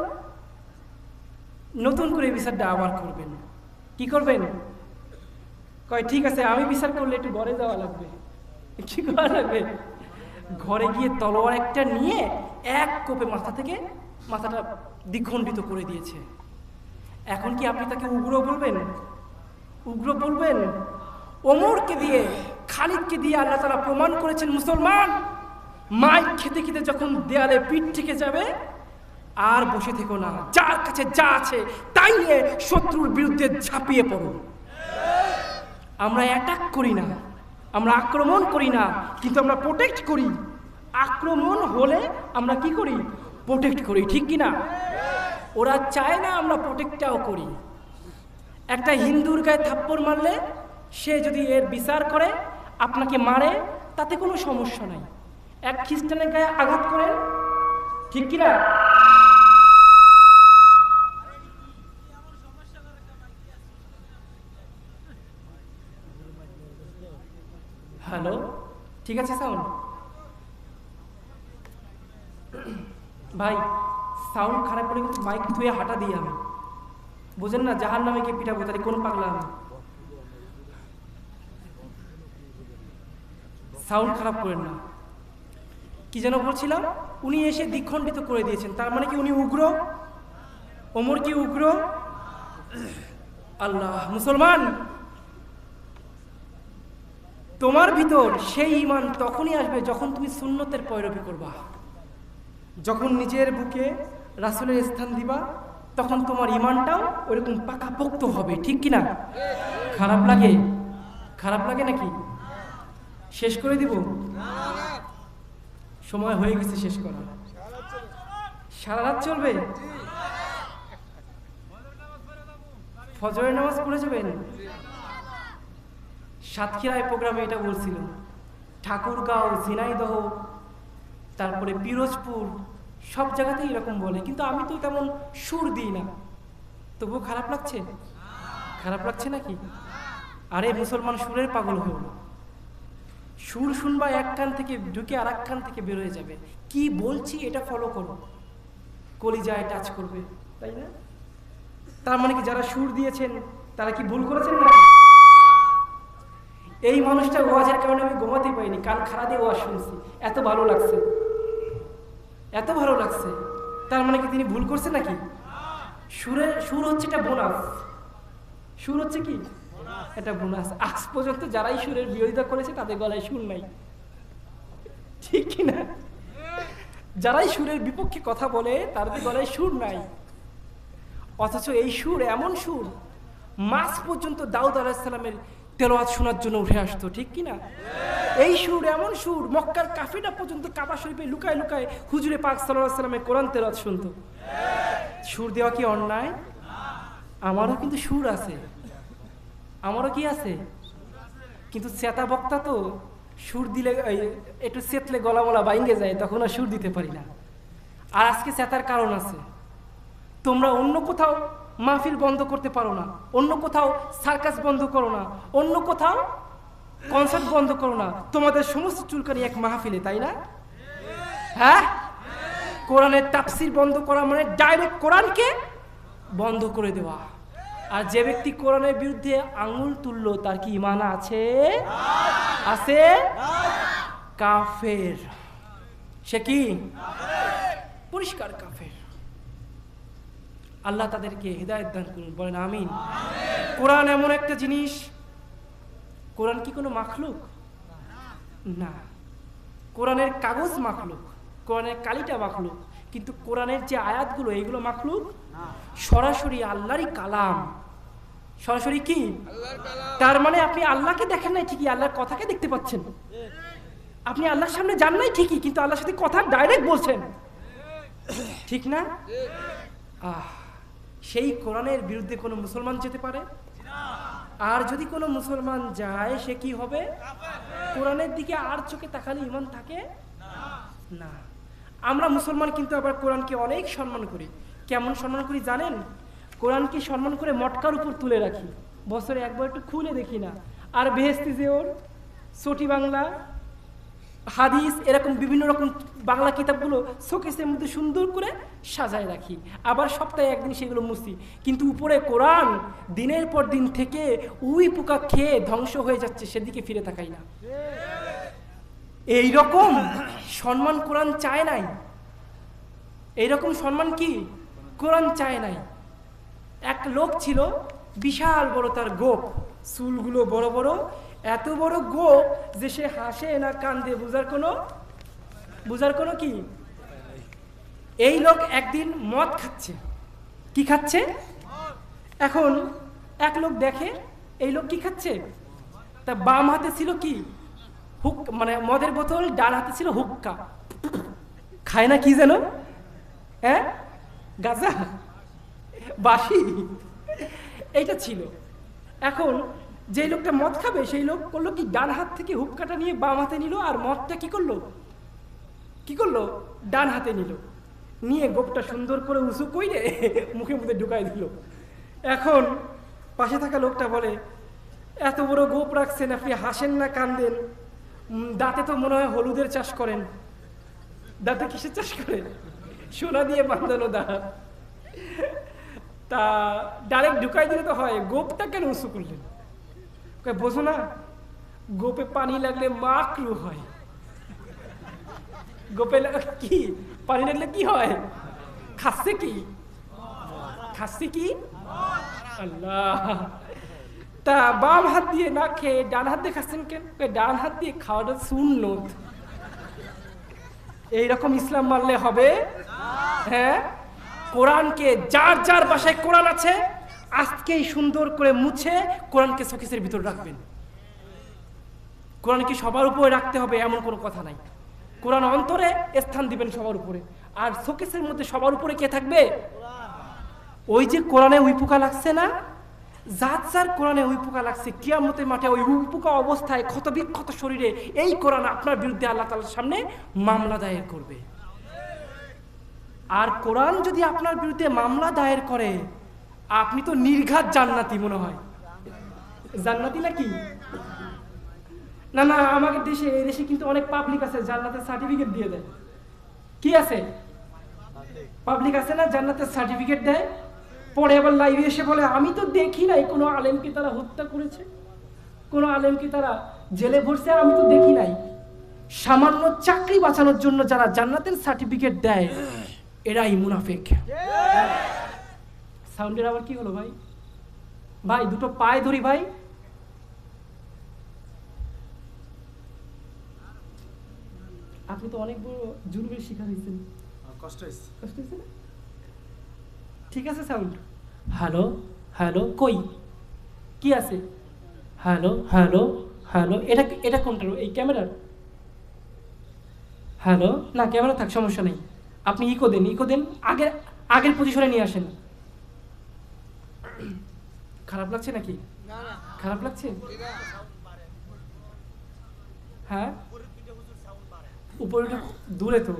নতুন করে বিচারটা আবার করবেন। কি করবেন? কয় ঠিক আছে, আমি বিচার করলে একটু ঘরে যাওয়া লাগবে। কি করা লাগবে? ঘরে গিয়ে তলোয়ার একটা নিয়ে এক কোপে মাথা থেকে মাথাটা দ্বিখণ্ডিত করে দিয়েছে। এখন কি আপনি তাকে উগ্র বলবেন? উগ্র বলবেন? ওমরকে দিয়ে, খালিদকে দিয়ে আল্লাহ তাআলা প্রমাণ করেছেন মুসলমান, মাইক খেতে খেতে যখন দেয়ালে পিঠ থেকে যাবে আর বসে থেকো না, যার কাছে যা আছে তাই নিয়ে শত্রুর বিরুদ্ধে ঝাঁপিয়ে পড়ো। আমরা অ্যাটাক করি না, আমরা আক্রমণ করি না, কিন্তু আমরা প্রোটেক্ট করি। আক্রমণ হলে আমরা কি করি? প্রোটেক্ট করি, ঠিক কিনা? ওরা চায় না আমরা প্রোটেক্টটাও করি। একটা হিন্দুর গায়ে থাপ্পড় মারলে সে যদি এর বিচার করে আপনাকে মারে, তাতে কোনো সমস্যা নাই। এক খ্রিস্টানের গায়ে আঘাত করেন, ঠিক কিনা? হ্যালো, ঠিক আছে সাউন্ড? ভাই সাউন্ড খারাপ করে কিন্তু মাইক ধুয়ে হাঁটা দিয়ে আমি, বুঝেন না? জাহান্নামে গিয়ে পিটাবো, তাহলে কোন পাগলা আমি? সাউন্ড খারাপ করেন না। কি যেন বলছিলাম? উনি এসে দ্বিখণ্ডিত করে দিয়েছেন, তার মানে কি উনি উগ্র? ওমর কি উগ্র? আল্লাহ! মুসলমান, তোমার ভিতর সেই ঈমান তখনই আসবে যখন তুমি সুন্নতের পয়রবি করবা। যখন নিজের বুকে রাসূলের স্থান দিবা, তখন তোমার ঈমানটাও ওইরকম পাকাপোক্ত হবে, ঠিক কিনা? খারাপ লাগে? খারাপ লাগে নাকি? শেষ করে দিব? সময় হয়ে গেছে শেষ করা। সারা রাত চলবে? ফজরের নামাজ পড়ে যাবেন? সাতক্ষীরায় প্রোগ্রামে এটা বলছিল, ঠাকুরগাঁও, ঝিনাইদহ, তারপরে পিরোজপুর, সব জায়গাতেই এরকম বলে, কিন্তু আমি তো তেমন সুর দিই না। তবুও খারাপ লাগছে? খারাপ লাগছে নাকি? আরে মুসলমান সুরের পাগল হল। সুর শুনবা এক কান থেকে ঢুকে আর এক কান থেকে বের হয়ে যাবে। কি বলছি এটা ফলো করো, কলিজায় টাচ করবে, তাই না? তার মানে কি যারা সুর দিয়েছেন তারা কি ভুল করেছেন না? এই মানুষটার ওয়াজের কারণে আমি ঘুমাতে পারিনি, কান খাড়া দিয়ে ওয়াজ শুনছি, এত ভালো লাগছে, এত ভালো লাগছে। তার মানে কি তিনি ভুল করছে নাকি? সুর হচ্ছে এটা বোনাস, সুর হচ্ছে কি এটা বোনাস। আজ পর্যন্ত যারাই সুরের বিরোধিতা করেছে তাদের গলায় সুর নাই, ঠিক কিনা? যারাই সুরের বিপক্ষে কথা বলে তাদের গলায় সুর নাই। অথচ এই সুর এমন সুর, মাস পর্যন্ত দাউদ আলাইহিস সালামের তেলাওয়াত শোনার জন্য উঠে আসতো, ঠিক কিনা? এই সুর এমন সুর, মক্কার কাফিররা পর্যন্ত কাবা শরীফে লুকায় লুকায় হুজুরে পাক সাল্লাল্লাহু আলাইহি ওয়াসাল্লামের কোরআন তেলাওয়াত শুনতো। সুর দেওয়া কি অন্যায়? আমারও কিন্তু সুর আছে, আমারও কি আছে, কিন্তু চেতা বক্তা তো সুর দিলে একটু চেতলে গলামলা বাইঙ্গে যায়, তখন আর সুর দিতে পারি না। আর আজকে চেতার কারণ আছে, তোমরা অন্য কোথাও মাহফিল বন্ধ করতে পারো না, অন্য কোথাও সার্কাস বন্ধ করো না, অন্য কোথাও কনসার্ট বন্ধ করো না, তোমাদের সমস্ত চুলকানি এক মাহফিলে, তাই না? হ্যাঁ, কোরআনের তাফসীর বন্ধ করা মানে ডাইরেক্ট কোরআনকে বন্ধ করে দেওয়া। আর যে ব্যক্তি কোরআনের বিরুদ্ধে আঙুল তুললো তার কি ঈমান আছে? আছে, কাফের। সে কি? পরিষ্কার কাফের। আল্লাহ তাদেরকে হিদায়াত দান করুন, বলেন আমিন। কোরআন এমন একটা জিনিস, কোরআন কি কোনো মাখলুক? না। কোরআনের কাগজ মাখলুক, কোরআনের কালিটা মাখলুক, কিন্তু কোরআনের যে আয়াতগুলো এইগুলো মাখলুক? সরাসরি আল্লাহরই কালাম। সরাসরি কি? তার মানে আপনি আল্লাহকে দেখেন নাই ঠিকই, আল্লাহর কথাকে দেখতে পাচ্ছেন। আপনি আল্লাহর সামনে যান নাই ঠিকই, কিন্তু আল্লাহর সাথে কথা ডাইরেক্ট বলছেন, ঠিক না? সেই কোরআনের বিরুদ্ধে কোনো মুসলমান যেতে পারে? আর যদি কোনো মুসলমান যায় সে কি হবে? কোরআনের দিকে আর চোখে তাকালে ঈমান থাকে না। আমরা মুসলমান কিন্তু আবার কোরআনকে অনেক সম্মান করি। কেমন সম্মান করি জানেন? কোরআনকে সম্মান করে মটকার উপর তুলে রাখি, বছরে একবার একটু খুলে দেখি না। আর বেহেশতি জেওর, সটি বাংলা, হাদিস, এরকম বিভিন্ন রকম বাংলা কিতাবগুলো শোকেসের মধ্যে সুন্দর করে সাজায় রাখি, আবার সপ্তাহে একদিন সেগুলো মুছি। কিন্তু উপরে কোরআন দিনের পর দিন থেকে উই পোকা খেয়ে ধ্বংস হয়ে যাচ্ছে, সেদিকে ফিরে তাকাই না। এইরকম সম্মান কোরআন চায় নাই, এইরকম সম্মান কি কোরআন চায় নাই। এক লোক ছিল, বিশাল বড় তার গোপ, চুলগুলো বড় বড়, এত বড় গোপ যে সে হাসে না কান্দে বুঝার কোনো কি। এই লোক একদিন মদ খাচ্ছে। কি খাচ্ছে? এখন এক লোক দেখে এই লোক কি খাচ্ছে, তা বাম হাতে ছিল কি হুক, মানে মদের বোতল, ডান হাতে ছিল হুক্কা। খায় না কি যেন, হ্যাঁ, গাঁজা, বাসি, এইটা ছিল। এখন যে লোকটা মদ খাবে সেই লোক করলো কি, ডান হাত থেকে হুক্কাটা নিয়ে বাম হাতে নিল, আর মদটা কি করলো ডান হাতে নিল, নিয়ে গোপটা সুন্দর করে উঁচু কইরে মুখের মধ্যে ঢুকাই দিল। এখন পাশে থাকা লোকটা বলে, এত বড় গোপ রাখছেন আপনি, হাসেন না কান্দেন, দাঁতে তো মনে হয় হলুদের চাষ করেন। দাঁতে কিসের চাষ করেন? সোনা দিয়ে বাঁধানো দাঁত। তা ডাইরেক্ট ঢুকাই দিলে তো হয়, গোপটা কেন উঁচু করলেন? বোঝো না, গোপে পানি লাগলে মাকরু হয়। গোপে কি পানি লাগলে কি হয়? খাচ্ছে কি আল্লাহ। তা বাম হাত দিয়ে না খেয়ে ডান হাত দিয়ে খাচ্ছেন কেন? ডান হাত দিয়ে খাওয়াটা সুন্নত। এইরকম ইসলাম মানলে হবে? হ্যাঁ, কোরআনকে যার যার বাসায় কোরআন আছে আজকেই সুন্দর করে মুছে কোরআনকে শোকেসের ভিতর রাখবেন। কোরআনকে সবার উপরে রাখতে হবে এমন কোনো কথা নাই। কোরআন অন্তরে স্থান দিবেন সবার উপরে, আর শোকেসের মধ্যে সবার উপরে কে থাকবে? ওই যে কোরআনে উই পোকা লাগছে না, যার কোরআনে উই পোকা লাগছে, কিয়ামতের মাঠে ওই উই পোকা অবস্থায় ক্ষতবিক্ষত শরীরে এই কোরআন আপনার বিরুদ্ধে আল্লাহ তাআলার সামনে মামলা দায়ের করবে। আর কোরআন যদি আপনার বিরুদ্ধে মামলা দায়ের করে, আপনি তো নির্ঘাত জান্নাতি মনে হয়। জান্নাতি নাকি? না না, আমাদের দেশে, এই দেশে কিন্তু অনেক পাবলিক আছে জান্নাতের সার্টিফিকেট দিয়ে দেয়। কি আছে? পাবলিক আছে না, জান্নাতের সার্টিফিকেট দেয়, পরে আবার লাইভে এসে বলে আমি তো দেখি নাই কোনো আলেমকে তারা হত্যা করেছে। কোন আলেমকে তারা জেলে ভরছে আমি তো দেখি নাই। সামান্য চাকরি বাঁচানোর জন্য যারা জান্নাতের সার্টিফিকেট দেয় এরাই মুনাফিক। সাউন্ডের আবার কি হলো ভাই? ভাই দুটো পায়ে ধরি ভাই। আপনি তো অনেক বড় জুলুমের শিকার হয়েছেন, কষ্ট হয়েছে। কষ্ট হয়েছে না? ঠিক আছে সাউন্ড। হ্যালো হ্যালো, কই কি আছে? হ্যালো হ্যালো হ্যালো, এটা এটা কোনটার? এই ক্যামেরার? হ্যালো, না ক্যামেরা থাক, সমস্যা নেই। আপনি ইকো দেন, ইকো দেন, আগের পজিশনে নিয়ে আসেন। খারাপ লাগছে নাকি? খারাপ লাগছে? হ্যাঁ, উপরে দূরে তো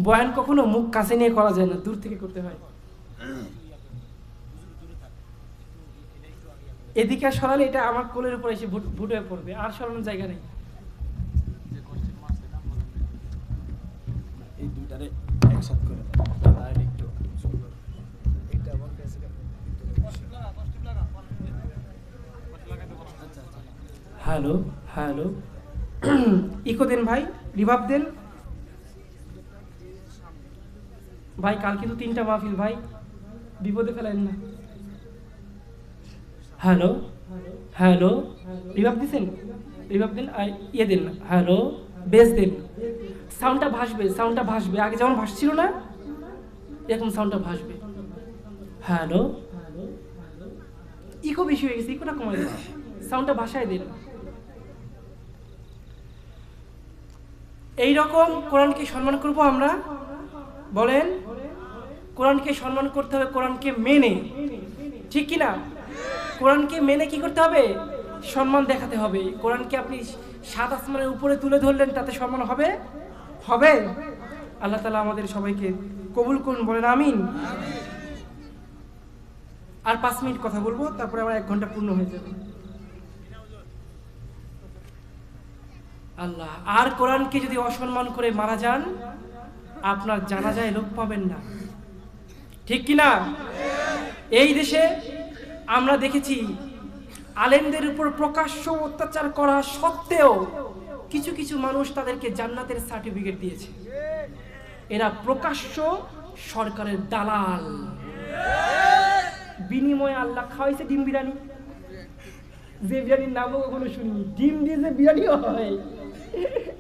বয়ান কখনো মুখ কাছে নিয়ে করা যায় না, দূর থেকে করতে হয়। এদিকে সরালে এটা আমার কোলের উপর এসে ভুট হয়ে পড়বে, আর সরানোর জায়গা নেই। এই দুইটারে একসাথে করে আর একটু সুন্দর এটা আমার কাছে হ্যালো হ্যালো, ইকো দেন ভাই, রিভাব দেন ভাই। কাল কিন্তু 3টা মাহফিল ভাই, বিপদে ফেলেন না। হ্যালো হ্যালো, রিভাব দিছেন? রিভাব দেন, ইয়ে দেন, হ্যালো বেস দেন। সাউন্ডটা ভাসবে, সাউন্ডটা ভাসবে, আগে যেমন ভাসছিল না এরকম সাউন্ডটা ভাসবে। হ্যালো, ইকো বেশি হয়ে গেছে, ইকোটা কমাই দিন, সাউন্ডটা ভাসায় দিন। এইরকম কোরআনকে সম্মান করব আমরা? বলেন, কোরআনকে সম্মান করতে হবে, কোরআনকে মেনে, ঠিক কি না? কোরআনকে মেনে কি করতে হবে? সম্মান দেখাতে হবে। কোরআনকে আপনি 7 আসমানের উপরে তুলে ধরলেন, তাতে সম্মান হবে? হবে? আল্লাহ তাআলা আমাদের সবাইকে কবুল করুন, বলেন আমিন। আর 5 মিনিট কথা বলবো, তারপরে আমার 1 ঘন্টা পূর্ণ হয়ে যাবে। আল্লাহ, আর কোরআনকে যদি অসম্মান করে মারা যান, আপনার জানাজায় লোক পাবেন না, ঠিক কি না? এই দেশে আমরা দেখেছি আলেমদের উপর প্রকাশ্য অত্যাচার করা সত্ত্বেও কিছু কিছু মানুষ তাদেরকে জান্নাতের সার্টিফিকেট দিয়েছে। এরা প্রকাশ্য সরকারের দালাল। বিনিময়ে আল্লাহ খাওয়াইছে ডিম বিরিয়ানি, যে বিরিয়ানির নামও কখনো শুনিনি, ডিম দিয়ে যে বিরিয়ানি হয়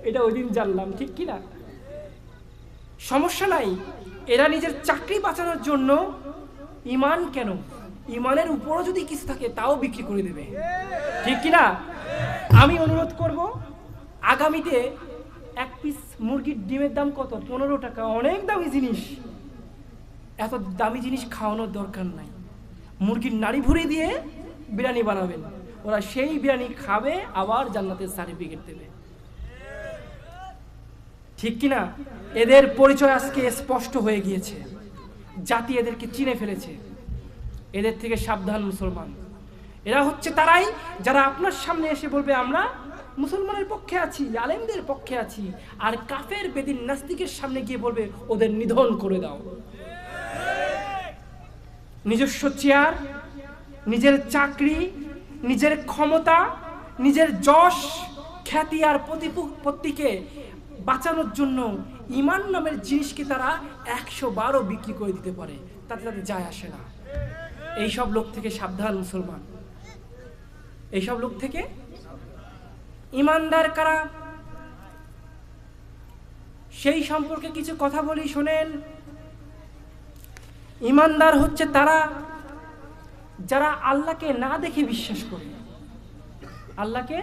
এটা ওই দিন জানলাম, ঠিক কি না? সমস্যা নাই, এরা নিজের চাকরি বাঁচানোর জন্য ইমান, কেন ইমানের উপরও যদি কিছু থাকে তাও বিক্রি করে দেবে, ঠিক কি না? আমি অনুরোধ করব, আগামীতে 1 পিস মুরগির ডিমের দাম কত? 15 টাকা, অনেক দামি জিনিস। এত দামি জিনিস খাওয়ানোর দরকার নাই। মুরগির নাড়ি ভুড়ি দিয়ে বিরিয়ানি বানাবেন, ওরা সেই বিরিয়ানি খাবে, আবার জান্নাতের সার্টিফিকেট দেবে, ঠিক কিনা? এদের পরিচয় আজকে স্পষ্ট হয়ে গিয়েছে, জাতি এদেরকে চিনে ফেলেছে। এদের থেকে সাবধান মুসলমান। এরা হচ্ছে তারাই যারা আপনার সামনে এসে বলবে আমরা মুসলমানের পক্ষে আছি, আলেমদের পক্ষে আছি, আর কাফের বেদিন নাস্তিকের সামনে গিয়ে বলবে ওদের নিধন করে দাও। নিজস্ব চেয়ার, নিজের চাকরি, নিজের ক্ষমতা, নিজের যশ, খ্যাতি আর প্রতিপত্তিকে বাঁচানোর জন্য ইমান নামের জিনিসকে তারা 112 বিক্রি করে দিতে পারে, তাতে তাদের যায় আসে না। এইসব লোক থেকে সাবধান মুসলমান, এইসব লোক থেকে। ইমানদার কারা সেই সম্পর্কে কিছু কথা বলি, শোনেন। ইমানদার হচ্ছে তারা যারা আল্লাহকে না দেখে বিশ্বাস করে, আল্লাহকে।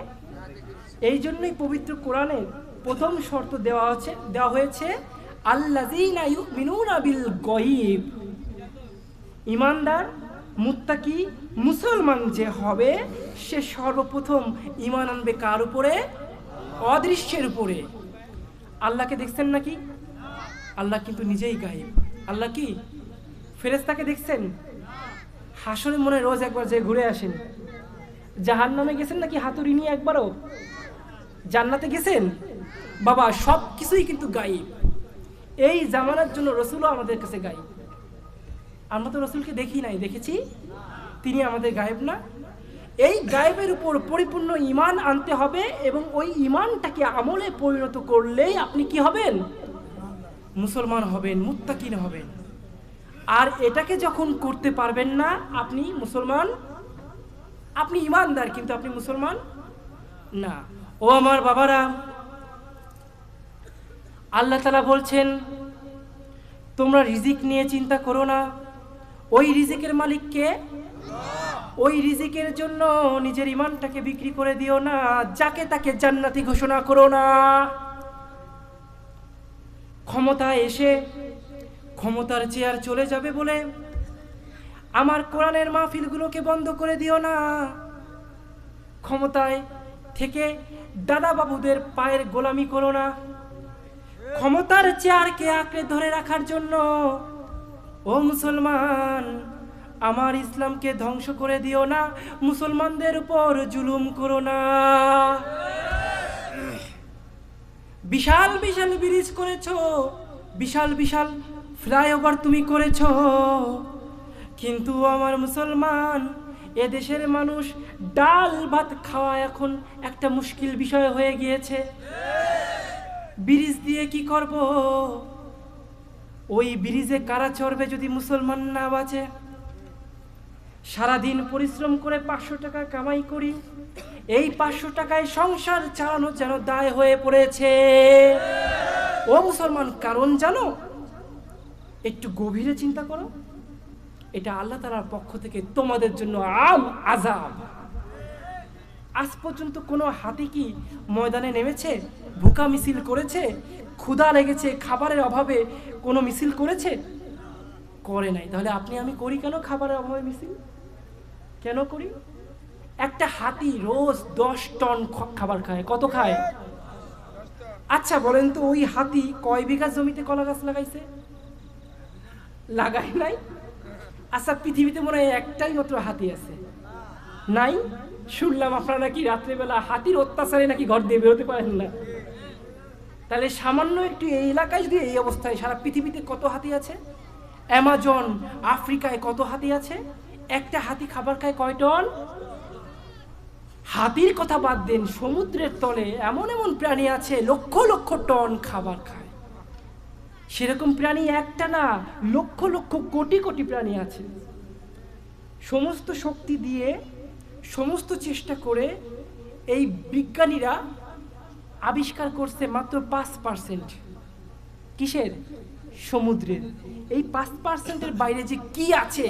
এই জন্যই পবিত্র কোরআনে প্রথম শর্ত দেওয়া হয়েছে আল্লাযীনা ইউমিনুনা বিল গায়ব। ইমানদার, মুত্তাকি, মুসলমান যে হবে সে সর্বপ্রথম ঈমান আনবে কার উপরে? অদৃশ্যের উপরে। আল্লাহকে দেখছেন নাকি? আল্লাহ কিন্তু নিজেই গায়েব। আল্লাহ কি? ফেরেশতাকে দেখছেন? হাসরে মনে রোজ একবার যে ঘুরে আসেন। জাহান্নামে গেছেন নাকি হাতুড়ি নিয়ে একবারও? জান্নাতে গেছেন? বাবা, সব কিছুই কিন্তু গায়েব। এই জামানার জন্য রসুলও আমাদের কাছে গায়েব। আমরা তো রসুলকে দেখি নাই, দেখেছি? তিনি আমাদের গায়েব না? এই গায়েবের উপর পরিপূর্ণ ঈমান আনতে হবে এবং ওই ঈমানটাকে আমলে পরিণত করলেই আপনি কি হবেন? মুসলমান হবেন, মুত্তাকিন হবেন। আর এটাকে যখন করতে পারবেন না, আপনি মুসলমান, আপনি ঈমানদার কিন্তু আপনি মুসলমান না। ও আমার বাবারা, আল্লাহ তাআলা বলছেন তোমরা রিজিক নিয়ে চিন্তা করো না, ওই রিজিকের মালিক কে? ওই রিজিকের জন্য নিজের ঈমানটাকে বিক্রি করে দিও না, যাকে তাকে জান্নাতি ঘোষণা করো না। ক্ষমতায় এসে ক্ষমতার চেয়ার চলে যাবে বলে আমার কোরআনের মাহফিলগুলোকে বন্ধ করে দিও না। ক্ষমতায় থেকে দাদা বাবুদের পায়ের গোলামি করো না। ক্ষমতার চেয়ারকে আঁকড়ে ধরে রাখার জন্য ও মুসলমান আমার ইসলামকে ধ্বংস করে দিও না, মুসলমানদের উপর জুলুম করো না। বিশাল বিশাল ব্রিজ করেছো, বিশাল বিশাল ফ্লাইওভার তুমি করেছো, কিন্তু আমার মুসলমান এ দেশের মানুষ ডাল ভাত খাওয়া এখন একটা মুশকিল বিষয় হয়ে গিয়েছে। ব্রিজ দিয়ে কি করব? ওই ব্রিজে কারা চড়বে যদি মুসলমান না বাঁচে? সারাদিন পরিশ্রম করে 500 টাকা কামাই করি, এই 500 টাকায় সংসার চালানো যেন দায় হয়ে পড়েছে। ও মুসলমান, কারণ জানো? একটু গভীরে চিন্তা করো, এটা আল্লাহ তাআলার পক্ষ থেকে তোমাদের জন্য আযাব। আজ পর্যন্ত কোনো হাতি কি ময়দানে নেমেছে, ভুকা মিছিল করেছে, ক্ষুধা লেগেছে, খাবারের অভাবে কোনো মিছিল করেছে? করে নাই। তাহলে আপনি আমি করি কেন খাবারের অভাবে মিছিল? কেন করি? একটা হাতি রোজ 10 টন খাবার খায়। কত খায়? আচ্ছা বলেন তো, ওই হাতি কয় বিঘা জমিতে কলা গাছ লাগাইছে? লাগাই নাই। আচ্ছা, পৃথিবীতে মনে হয় একটাই মাত্র হাতি আছে, নাই? শুনলাম আপনারা নাকি রাত্রেবেলা হাতির অত্যাচারে নাকি ঘর দিয়ে বেরোতে পারেন না। তাহলে সামান্য একটু এই এলাকায় যদি এই অবস্থায়, সারা পৃথিবীতে কত হাতি আছে? অ্যামাজন আফ্রিকায় কত হাতি আছে? একটা হাতি খাবার খায় কয় টন? হাতির কথা বাদ দেন, সমুদ্রের তলে এমন এমন প্রাণী আছে লক্ষ লক্ষ টন খাবার খায়। সেরকম প্রাণী একটা না, লক্ষ লক্ষ কোটি কোটি প্রাণী আছে। সমস্ত শক্তি দিয়ে, সমস্ত চেষ্টা করে এই বিজ্ঞানীরা আবিষ্কার করছে মাত্র 5%। কিসের? সমুদ্রের। এই 5%-এর বাইরে যে কি আছে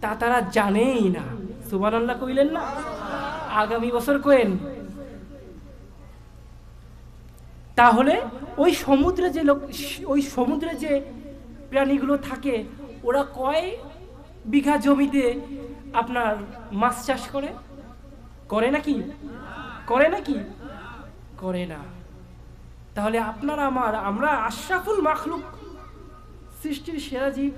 তা তারা জানেই না। সুবহানাল্লাহ কইলেন না? আগামী বছর কোয়েন। তাহলে ওই সমুদ্রে যে প্রাণীগুলো থাকে, ওরা কয় বিঘা জমিতে আপনার মাছ চাষ করে? করে নাকি? করে নাকি? করে না। তাহলে আমরা আশরাফুল মাখলুক, সৃষ্টির সেরা জীব,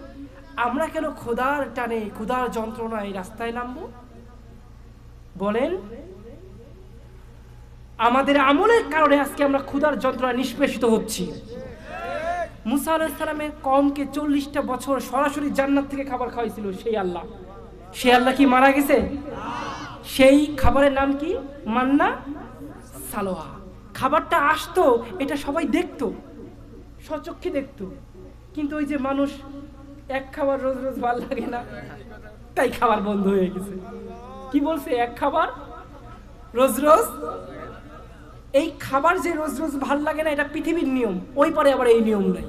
আমরা কেন খোদার টানে, খোদার যন্ত্রণায় রাস্তায় নামবো? বলেন, আমাদের আমলের কারণে আজকে আমরা খোদার যন্ত্রণায় নিষ্পেষিত হচ্ছি। মুসা আলাইহিস সালামের কওমকে 40টা বছর সরাসরি জান্নাত থেকে খাবার খাওয়াইছিল সেই আল্লাহ। সেই আল্লাহ কি মারা গেছে? সেই খাবারের নাম কি? মান্না সালোয়া। খাবারটা আসতো, এটা সবাই দেখতো, সচক্ষে দেখতো। কিন্তু ওই যে মানুষ এক খাবার রোজ রোজ ভাল লাগে না, তাই খাবার বন্ধ হয়ে গেছে। কি বলছে? এক খাবার রোজ রোজ। এই খাবার যে রোজ রোজ ভাল লাগে না, এটা পৃথিবীর নিয়ম। ওই পারে আবার এই নিয়ম নাই।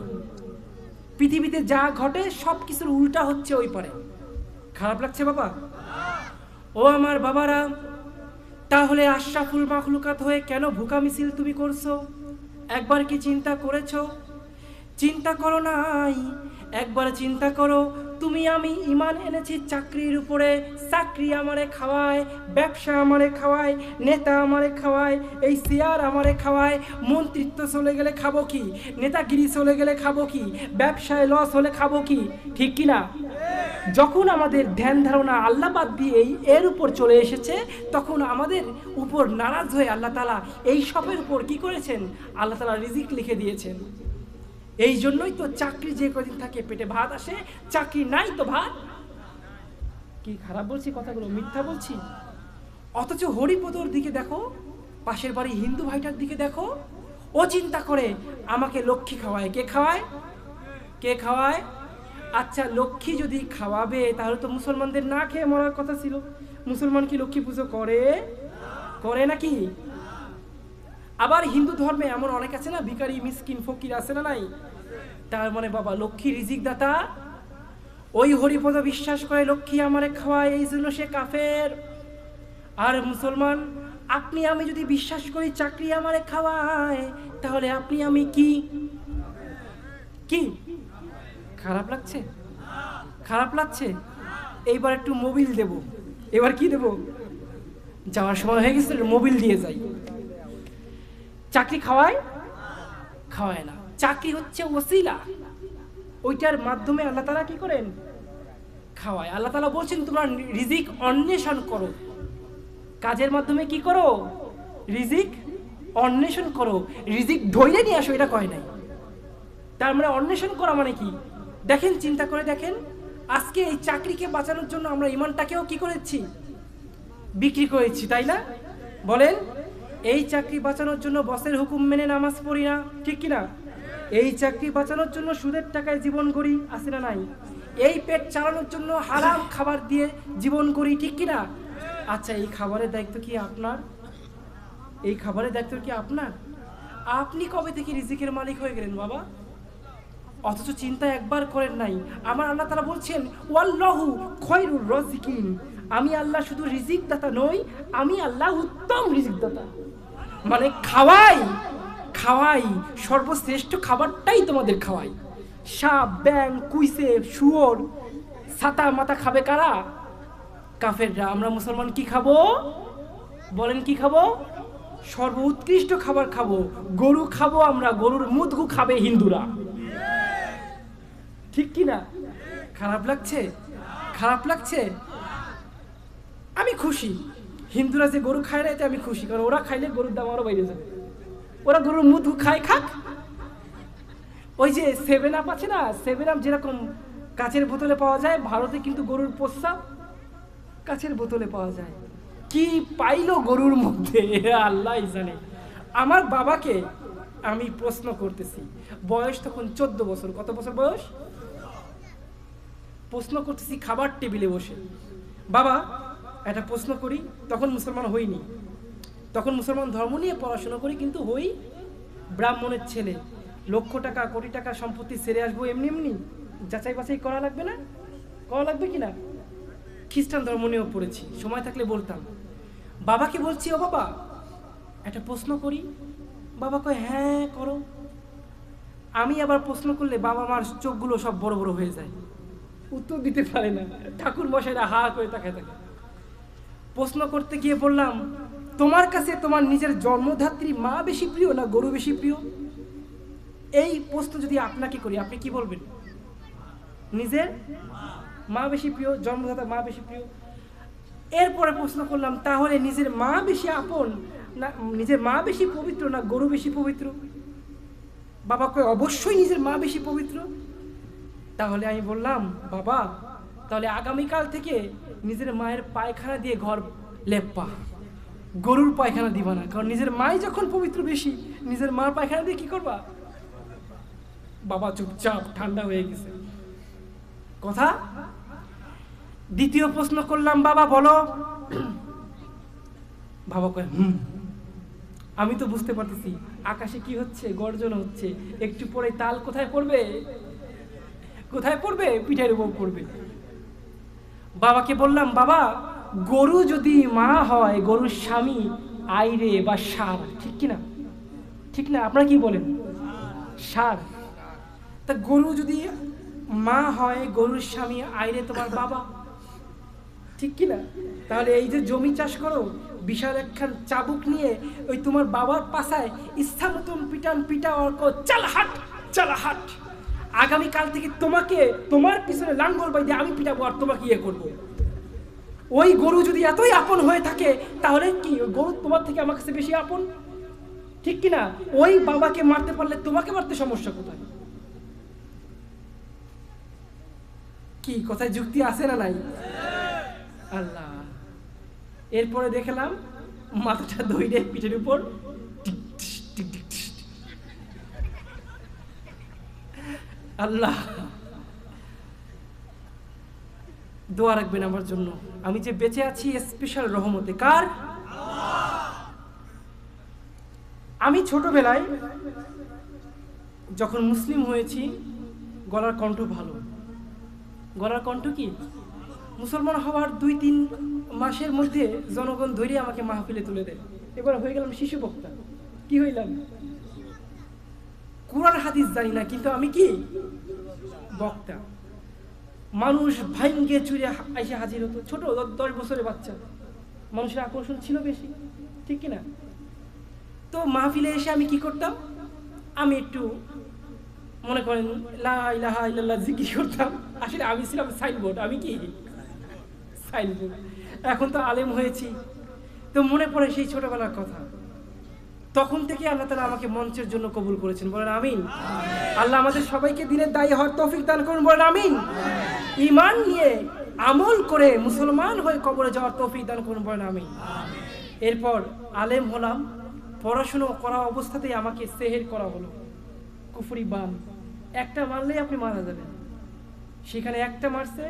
পৃথিবীতে যা ঘটে সব কিছুর উল্টা হচ্ছে ওই পারে। খারাপ লাগছে বাবা? ও আমার বাবারা, তাহলে আশরাফুল মাখলুকাত হয়ে কেন ভুকা মিছিল তুমি করছো? একবার কি চিন্তা করেছো? চিন্তা করো নাই। একবার চিন্তা করো, তুমি আমি ঈমান এনেছি চাকরির উপরে, চাকরি আমারে খাওয়ায়, ব্যবসা আমারে খাওয়ায়, নেতা আমারে খাওয়ায়, এই চেয়ার আমারে খাওয়ায়। মন্ত্রিত্ব চলে গেলে খাবো কি? নেতাগিরি চলে গেলে খাবো কি? ব্যবসায় লস হলে খাবো কি? ঠিক কি না? যখন আমাদের ধ্যান ধারণা আল্লাহ বাদ দিয়ে এর উপর চলে এসেছে, তখন আমাদের উপর নারাজ হয়ে আল্লাহ তাআলা এই সবের উপর কি করেছেন? আল্লাহ তাআলা রিজিক লিখে দিয়েছেন। এই জন্যই তো চাকরি যে কদিন থাকে পেটে ভাত আসে, চাকরি নাই তো ভাত। কি খারাপ বলছি কথাগুলো? মিথ্যা বলছি? অথচ হরিপদর দিকে দেখো, পাশের বাড়ি হিন্দু ভাইটার দিকে দেখো, ও চিন্তা করে আমাকে লক্ষ্মী খাওয়ায়। কে খাওয়ায়? কে খাওয়ায়? আচ্ছা, লক্ষ্মী যদি খাওয়াবে তাহলে তো মুসলমানদের না খেয়ে মরার কথা ছিল। মুসলমান কি লক্ষ্মী পুজো করে? করে নাকি? আবার হিন্দু ধর্মে এমন অনেক আছে না, ভিখারি মিসকিন ফকির আছে না নাই? তার মানে বাবা লক্ষ্মী রিজিক দাতা। ওই হরিপদ বিশ্বাস করে লক্ষ্মী আমারে খাওয়ায়, এই জন্য সে কাফের। আর মুসলমান, আপনি আমি যদি বিশ্বাস করি চাকরি আমারে খাওয়ায়, তাহলে আপনি আমি কি? কি খারাপ লাগছে? খারাপ লাগছে? এইবার একটু মোবিল দেব। এবার কি দেব? যাওয়ার সময় হয়ে গেছে, মোবিল দিয়ে যাই। চাকরি খাওয়ায়? খাওয়ায় না। চাকরি হচ্ছে ওসিলা, ওইটার মাধ্যমে আল্লাহ তাআলা কি করেন? খাওয়ায়। আল্লাহ তাআলা বলছেন তোমরা রিজিক অন্বেষণ করো। কাজের মাধ্যমে কি করো? রিজিক অন্বেষণ করো। রিজিক ধইরে নিয়ে আসো এটা কয় নাই। তার মানে অন্বেষণ করা মানে কি? দেখেন, চিন্তা করে দেখেন, আজকে এই চাকরিকে বাঁচানোর জন্য আমরা ইমানটাকেও কি করেছি? বিক্রি করেছি, তাই না? বলেন, এই চাকরি বাঁচানোর জন্য বসের হুকুম মেনে নামাজ পড়ি না, ঠিক কিনা? এই চাকরি বাঁচানোর জন্য সুদের টাকায় জীবন গড়ি, আছে না নাই? এই পেট চালানোর জন্য হারাম খাবার দিয়ে জীবন গড়ি, ঠিক কিনা? আচ্ছা, এই খাবারের দায়িত্ব কি আপনার? এই খাবারের দায়িত্ব কি আপনার? আপনি কবে থেকে রিজিকের মালিক হয়ে গেলেন বাবা? অথচ চিন্তা একবার করেন নাই। আমার আল্লাহ তাআলা বলছেন ওয়াল্লাহু খায়রুর রাজিকিন, আমি আল্লাহ শুধু রিজিক দাতা নই, আমি আল্লাহ উত্তম রিজিক দাতা। মানে খাওয়াই, খাওয়াই সর্বশ্রেষ্ঠ খাবারটাই তোমাদের খাওয়াই। সাপ, ব্যাং, কুইসে, শুয়োর, ছাতা মাথা খাবে কারা? কাফেররা। আমরা মুসলমান কি খাবো? বলেন কি খাবো? সর্বোৎকৃষ্ট খাবার খাবো। গরু খাবো আমরা, গরুর মুদগু খাবে হিন্দুরা, ঠিক কিনা? খারাপ লাগছে? খারাপ লাগছে? আমি খুশি, হিন্দুরা যে গরু খায় না এতে আমি খুশি, কারণ ওরা খাইলে গরুর দাম আরো বাইরে যাবে। ওরা গরুর মুদগু খায়, খাক। ওই যে 7 আপ আছে না, 7 আপ যেরকম কাচের বোতলে পাওয়া যায়, ভারতে কিন্তু গরুর প্রস্রাব কাচের বোতলে পাওয়া যায়। কি পাইলো গরুর মধ্যে আল্লাহ জানে। আমার বাবাকে আমি প্রশ্ন করতেছি, বয়স তখন 14 বছর। কত বছর বয়স? প্রশ্ন করতেছি খাবার টেবিলে বসে, বাবা একটা প্রশ্ন করি। তখন মুসলমান হইনি, তখন মুসলমান ধর্ম নিয়ে পড়াশোনা করি, কিন্তু হই ব্রাহ্মণের ছেলে। লক্ষ টাকা কোটি টাকা সম্পত্তি ছেড়ে আসবো এমনি এমনি? যাচাই বাছাই করা লাগবে না? করা লাগবে কিনা? খ্রিস্টান ধর্ম নিয়েও পড়েছি, সময় থাকলে বলতাম। বাবাকে বলছি, ও বাবা একটা প্রশ্ন করি। বাবা কয় হ্যাঁ করো। আমি আবার প্রশ্ন করলে বাবা মার চোখগুলো সব বড় বড় হয়ে যায়, উত্তর দিতে পারে না। ঠাকুর মশাইরা হা করে তাকায় থাকে। প্রশ্ন করতে গিয়ে বললাম, তোমার কাছে তোমার নিজের জন্মধাত্রী মা বেশি প্রিয় না গরু বেশি প্রিয়? এই প্রশ্ন যদি আপনাকে করি, আপনি কি বলবেন? নিজের মা বেশি প্রিয়, জন্মদাতা মা বেশি প্রিয়। এরপরে প্রশ্ন করলাম, তাহলে নিজের মা বেশি আপন না, নিজের মা বেশি পবিত্র না গরু বেশি পবিত্র? বাবা কয় অবশ্যই নিজের মা বেশি পবিত্র। তাহলে আমি বললাম, বাবা তাহলে আগামীকাল থেকে নিজের মায়ের পায়খানা দিয়ে ঘর লেপ্পা, গরুর পায়খানা দিবা না, কারণ নিজের মাই যখন পবিত্র বেশি, নিজের মার পায়খানা দিয়ে কি করবা? বাবা চুপচাপ ঠান্ডা হয়ে গেছে কথা। দ্বিতীয় প্রশ্ন করলাম, বাবা বলো। বাবা কয় আমি তো বুঝতে পারতেছি আকাশে কি হচ্ছে, গর্জন হচ্ছে, একটু পরে তাল কোথায় পড়বে? কোথায় পড়বে? পিঠের উপর পড়বে। বাবাকে বললাম, বাবা গরু যদি মা হয়, গরুর স্বামী আইরে বা ষাঁড়, ঠিক কিনা? ঠিক না? আপনারা কি বলেন? ষাঁড়। তা গরু যদি মা হয়, গরুর স্বামী আইরে তোমার বাবা, ঠিক কিনা? তাহলে এই যে জমি চাষ করো, বিশাল একখান চাবুক নিয়ে ওই তোমার বাবার পাশায় ইচ্ছা মতন পিটান পিটা অর্ক, চাল হাট চাল হাট। আগামীকাল থেকে তোমাকে তোমার পিছনে লাঙ্গল বাইদে আমি পিটাবো আর তোমাকে ইয়ে করবো। ওই গরু যদি এতই আপন হয়ে থাকে, তাহলে কি গরু তোমার থেকে আমার কাছে বেশি আপন, ঠিক কিনা? ওই বাবাকে মারতে পারলে তোমাকে মারতে সমস্যা কোথায়? কি কথায় যুক্তি আছে না নাই? আল্লাহ এরপরে দেখলাম মাথাটা ধইরে পিঠের উপর টিক টিস, টিক টিক টিস। আল্লাহ দোয়া রাখবেন আমার জন্য, আমি যে বেঁচে আছি স্পেশাল রহমতে কার? আমি ছোটবেলায় যখন মুসলিম হয়েছি গলার কণ্ঠ ভালো। গলার কণ্ঠ কি? মুসলমান হওয়ার 2-3 মাসের মধ্যে জনগণ ধরে আমাকে মাহফিলে তুলে দেয়। এবার হয়ে গেলাম শিশু বক্তা। কি হইলাম? কোরআন হাদিস জানি না, কিন্তু আমি কি বক্তা। মানুষ ভাইঙ্গে চুরে এসে হাজির হতো, ছোট 10 বছরের বাচ্চা। মানুষের আকর্ষণ ছিল বেশি, ঠিক কিনা? তো মাহফিলে এসে আমি কি করতাম? আমি একটু মনে করেন লা ইলাহা ইল্লাল্লাহ জিকির করতাম। আসলে আমি ছিলাম সাইনবোর্ড। আমি কি সাইনবোর্ড। এখন তো আলেম হয়েছি, তো মনে পড়ে সেই ছোটবেলার কথা। তখন থেকে আল্লাহ তাআলা আমাকে মঞ্চের জন্য কবুল করেছেন, বলেন আমিন। আল্লাহ আমাদের সবাইকে দিনের দায়ী হওয়ার তৌফিক দান করুন, বলেন আমিন। ঈমান নিয়ে আমল করে মুসলমান হয়ে কবরে যাওয়ার তৌফিক দান করুন, বলেন আমিন। এরপর আলেম হলাম, পড়াশোনা করা অবস্থাতেই আমাকে সেহের করা হলো, কুফরি বান। একটা মারলেই আপনি মারা যাবেন, সেখানে একটা মারছে,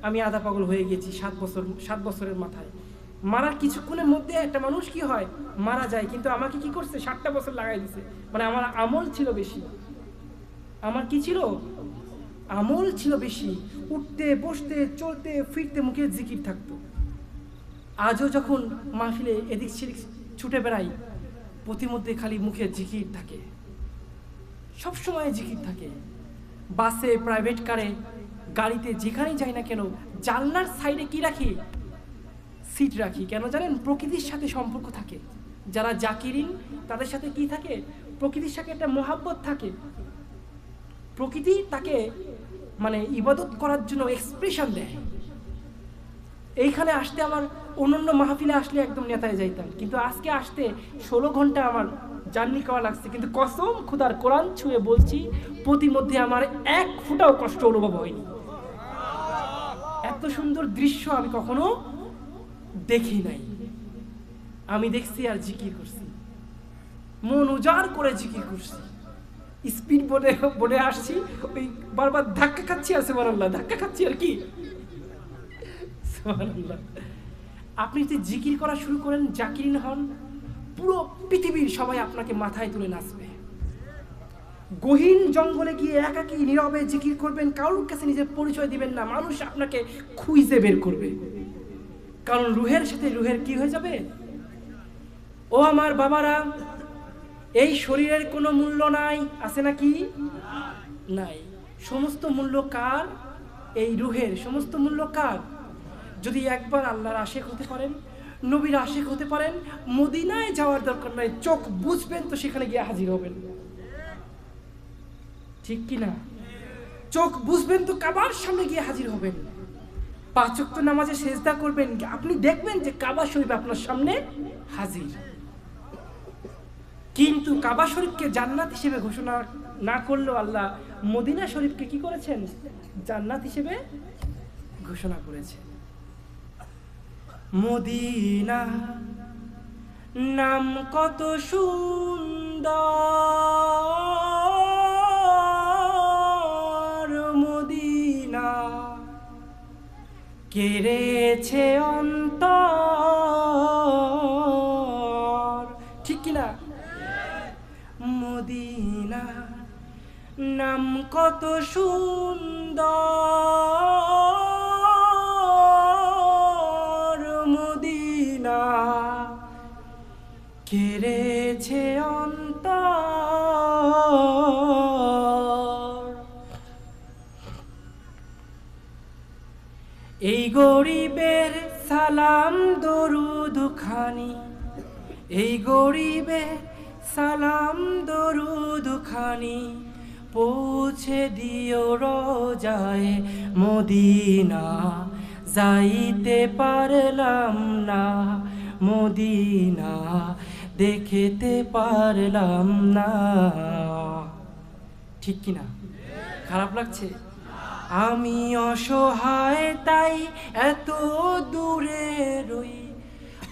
আমি আধা পাগল হয়ে গেছি 7 বছরের মাথায়। মারার কিছুক্ষণের মধ্যে একটা মানুষ কি হয়, মারা যায়, কিন্তু আমাকে কি করছে 7টা বছর লাগাই দিছে। মানে আমার আমল ছিল বেশি। আমার কি ছিল? আমল ছিল বেশি। উঠতে বসতে চলতে ফিরতে মুখে জিকির থাকতো। আজও যখন মাহফিলে এদিক সেদিক ছুটে বেড়াই, প্রতিমধ্যে খালি মুখে জিকির থাকে, সবসময় জিকির থাকে। বাসে, প্রাইভেট কারে, গাড়িতে, যেখানেই যাই না কেন জানলার সাইডে কি রাখি? সিট রাখি। কেন জানেন? প্রকৃতির সাথে সম্পর্ক থাকে। যারা জাকিরিন তাদের সাথে কি থাকে? প্রকৃতির সাথে একটা মোহাব্বত থাকে। প্রকৃতি তাকে মানে ইবাদত করার জন্য এক্সপ্রেশন দেয়। এইখানে আসতে আমার অন্যান্য মাহফিলে আসলে একদম নেতায় যাইতাম, কিন্তু আজকে আসতে 16 ঘন্টা আমার জার্নি করা লাগছে। কিন্তু কসম খুদার, কোরআন ছুঁয়ে বলছি, প্রতিমধ্যে আমার 1 ফুটাও কষ্ট অনুভব হয়নি। এত সুন্দর দৃশ্য আমি কখনো দেখি নাই। আমি দেখছি আর জিকির করছি, মন উজাড় করে জিকির করছি। স্পিড বোর্ডে আসছি, ওই বারবার ধাক্কা খাচ্ছি, আর সুবহানাল্লাহ, ধাক্কা খাচ্ছি আর কি সুবহানাল্লাহ। আপনি যদি জিকির করা শুরু করেন, জাকিরিন হন, পুরো পৃথিবীর সবাই আপনাকে মাথায় তুলে নাচবে। গহীন জঙ্গলে গিয়ে একাকী নীরবে জিকির করবেন, কারোর কাছে নিজের পরিচয় দিবেন না, মানুষ আপনাকে খুঁজে বের করবে। কারণ রুহের সাথে রুহের কি হয়ে যাবে? ও আমার বাবারা, এই শরীরের কোনো মূল্য নাই, আছে নাকি? নাই। সমস্ত মূল্য কার? এই রুহের। সমস্ত মূল্য কার? যদি একবার আল্লাহর আশেক হতে পারেন, নবীর আশেক হতে পারেন, মদিনায় যাওয়ার দরকার নাই, চোখ বুঝবেন তো সেখানে গিয়ে হাজির হবেন, ঠিক কিনা? চোখ বুঝবেন তো কাবার সামনে গিয়ে হাজির হবেন। 5 ওয়াক্ত নামাজে সেজদা করবেন, আপনি দেখবেন যে কাবা শরীফ আপনার সামনে হাজির। কিন্তু কাবা শরীফকে জান্নাত হিসেবে ঘোষণা না করলেও আল্লাহ মদিনা শরীফকে কি করেছেন? জান্নাত হিসেবে ঘোষণা করেছেন। মদিনা নাম কত সুন্দর, মদিনা কেড়েছে অন্তর, ঠিক কিনা? মদিনা নাম কত সুন্দর, মদিনা কেড়েছে অন্তর। এই গরিবের সালাম দরুদ খানি, এই গরিবের সালাম দরুদ খানি পৌঁছে দিও রোজায় মদিনা। যাইতে পারলাম না মদিনা, দেখতে পারলাম না, ঠিক কিনা? খারাপ লাগছে? আমি অসহায় তাই এত দূরে রই,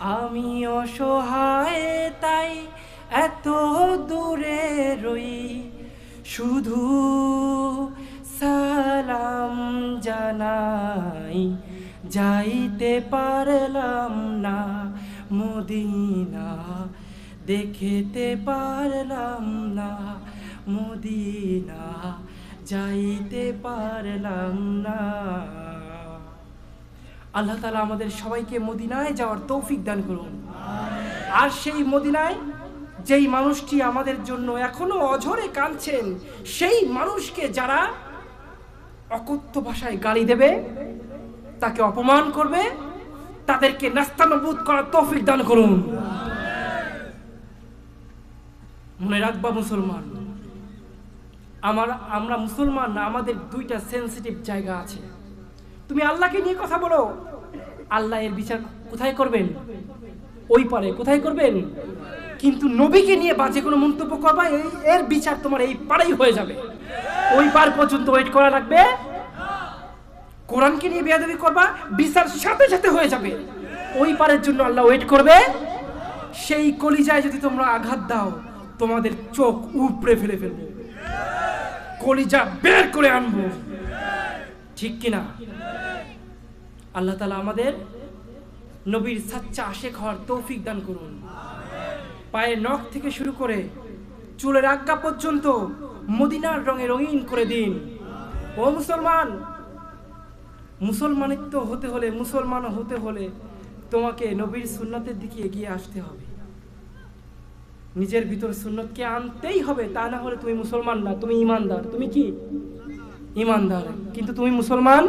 আমি অসহায় তাই এত দূরে রই, শুধু সালাম জানাই, যাইতে পারলাম না মদিনা, দেখিতে পারলাম না মদিনা, যাইতে পারলাম না। আল্লাহ তাআলা আমাদের সবাইকে মদিনায় যাওয়ার তৌফিক দান করুন। আর সেই মদিনায় যেই মানুষটি আমাদের জন্য এখনো অঝরে কাঁদছেন, সেই মানুষকে যারা অকথ্য ভাষায় গালি দেবে, তাকে অপমান করবে, তাদেরকে নাস্তানাবুদ করার তৌফিক দান করুন। মনে রাখবা মুসলমান, আমরা মুসলমান না, আমাদের দুইটা সেনসিটিভ জায়গা আছে। তুমি আল্লাহকে নিয়ে কথা বলো, আল্লাহ এর বিচার কোথায় করবেন? ওই পারে। কোথায় করবেন? কিন্তু নবীকে নিয়ে বাজে কোনো মন্তব্য করবা, এর বিচার তোমার এই পারেই হয়ে যাবে। ওই পার পর্যন্ত ওয়েট করা লাগবে। কোরআনকে নিয়ে বেয়াদবি করবা, বিচার সাথে সাথে হয়ে যাবে। ওই পারের জন্য আল্লাহ ওয়েট করবে। সেই কলিজায় যদি তোমরা আঘাত দাও, তোমাদের চোখ উপড়ে ফেলে ফেলবো, কলিজা বের করে আনবো, ঠিক কিনা? আল্লাহ তাআলা আমাদের নবীর সাচ্চা আশেক হওয়ার তৌফিক দান করুন। পায়ের নখ থেকে শুরু করে চুলের আজ্ঞা পর্যন্ত মদিনার রঙে রঙিন করে দিন। ও মুসলমান, মুসলমানিত্ব হতে হলে, মুসলমান হতে হলে তোমাকে নবীর সুন্নতের দিকে এগিয়ে আসতে হবে। নিজের ভিতর সুন্নতকে আনতেই হবে, তা না হলে তুমি মুসলমান না, তুমি ইমানদার। তুমি কি? ইমানদার। কিন্তু তুমি মুসলমান।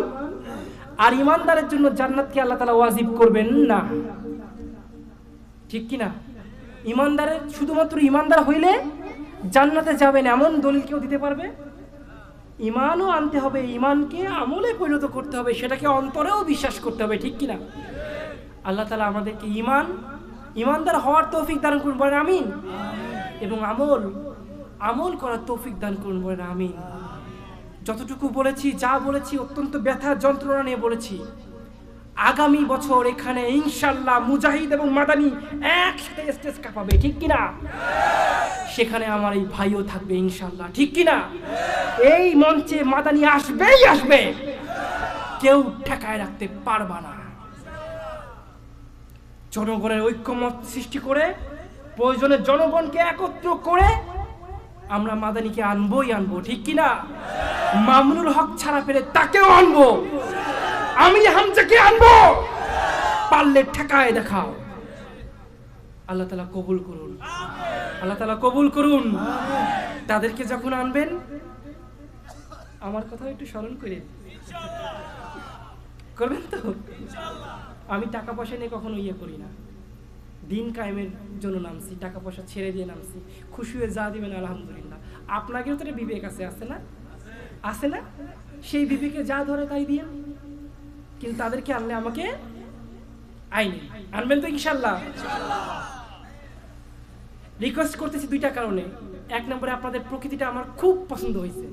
আর ইমানদারের জন্য জান্নাতকে আল্লাহ তাআলা ওয়াজিব করবেন না, ঠিক কি না? ইমানদারের শুধুমাত্র ইমানদার হইলে জান্নাতে যাবেন এমন দলিল কেউ দিতে পারবে? ইমানও আনতে হবে, ইমানকে আমলে পরিণত করতে হবে, সেটাকে অন্তরেও বিশ্বাস করতে হবে, ঠিক কিনা? আল্লাহ তাআলা আমাদেরকে ইমানদার হওয়ার তৌফিক দান করুন, বলেন আমিন। এবং আমল করার তৌফিক দান করুন, বলেন আমিন। যতটুকু বলেছি, যা বলেছি অত্যন্ত ব্যথা যন্ত্রণা নিয়ে বলেছি। আগামী বছর এখানে ইনশাআল্লাহ মুজাহিদ এবং মাদানী একসাথে স্টেজ কাঁপাবে, ঠিক কিনা? সেখানে আমার এই ভাইও থাকবে ইনশাআল্লাহ, ঠিক কিনা? এই মঞ্চে মাদানী আসবেই আসবে, কেউ ঠেকায় রাখতে পারবা না। জনগণের ঐক্যমত সৃষ্টি করে, প্রয়োজনে জনগণকে একত্র করে আমরা মাদানীকে আনবোই আনবো, ঠিক কিনা? মামুনুল হক ছাড়া পেলে তাকেও আনবো, আমি হামজাকে আনবো, পারলে ঠেকায় দেখাও। আল্লাহ তাআলা কবুল করুন, আল্লাহ তাআলা কবুল করুন। তাদেরকে যখন আনবেন, আমার কথা একটু স্মরণ করেন, করবেন তো? আমি টাকা পয়সা নিয়ে কখনো করি না, দিন কায়েমের জন্য নামছি, টাকা পয়সা ছেড়ে দিয়ে নামছি। খুশি হয়ে যা দিবেন আলহামদুলিল্লাহ। আপনাকেও তো একটা বিবেক আছে, আছে না? আছে না? সেই বিবেকে যা ধরে তাই দিয়ে। কিন্তু তাদেরকে আনলে আমাকে আইনি আনবেন তো ইনশাআল্লাহ? রিকোয়েস্ট করতেছি দুইটা কারণে। এক নম্বরে, আপনাদের প্রকৃতিটা আমার খুব পছন্দ হয়েছে।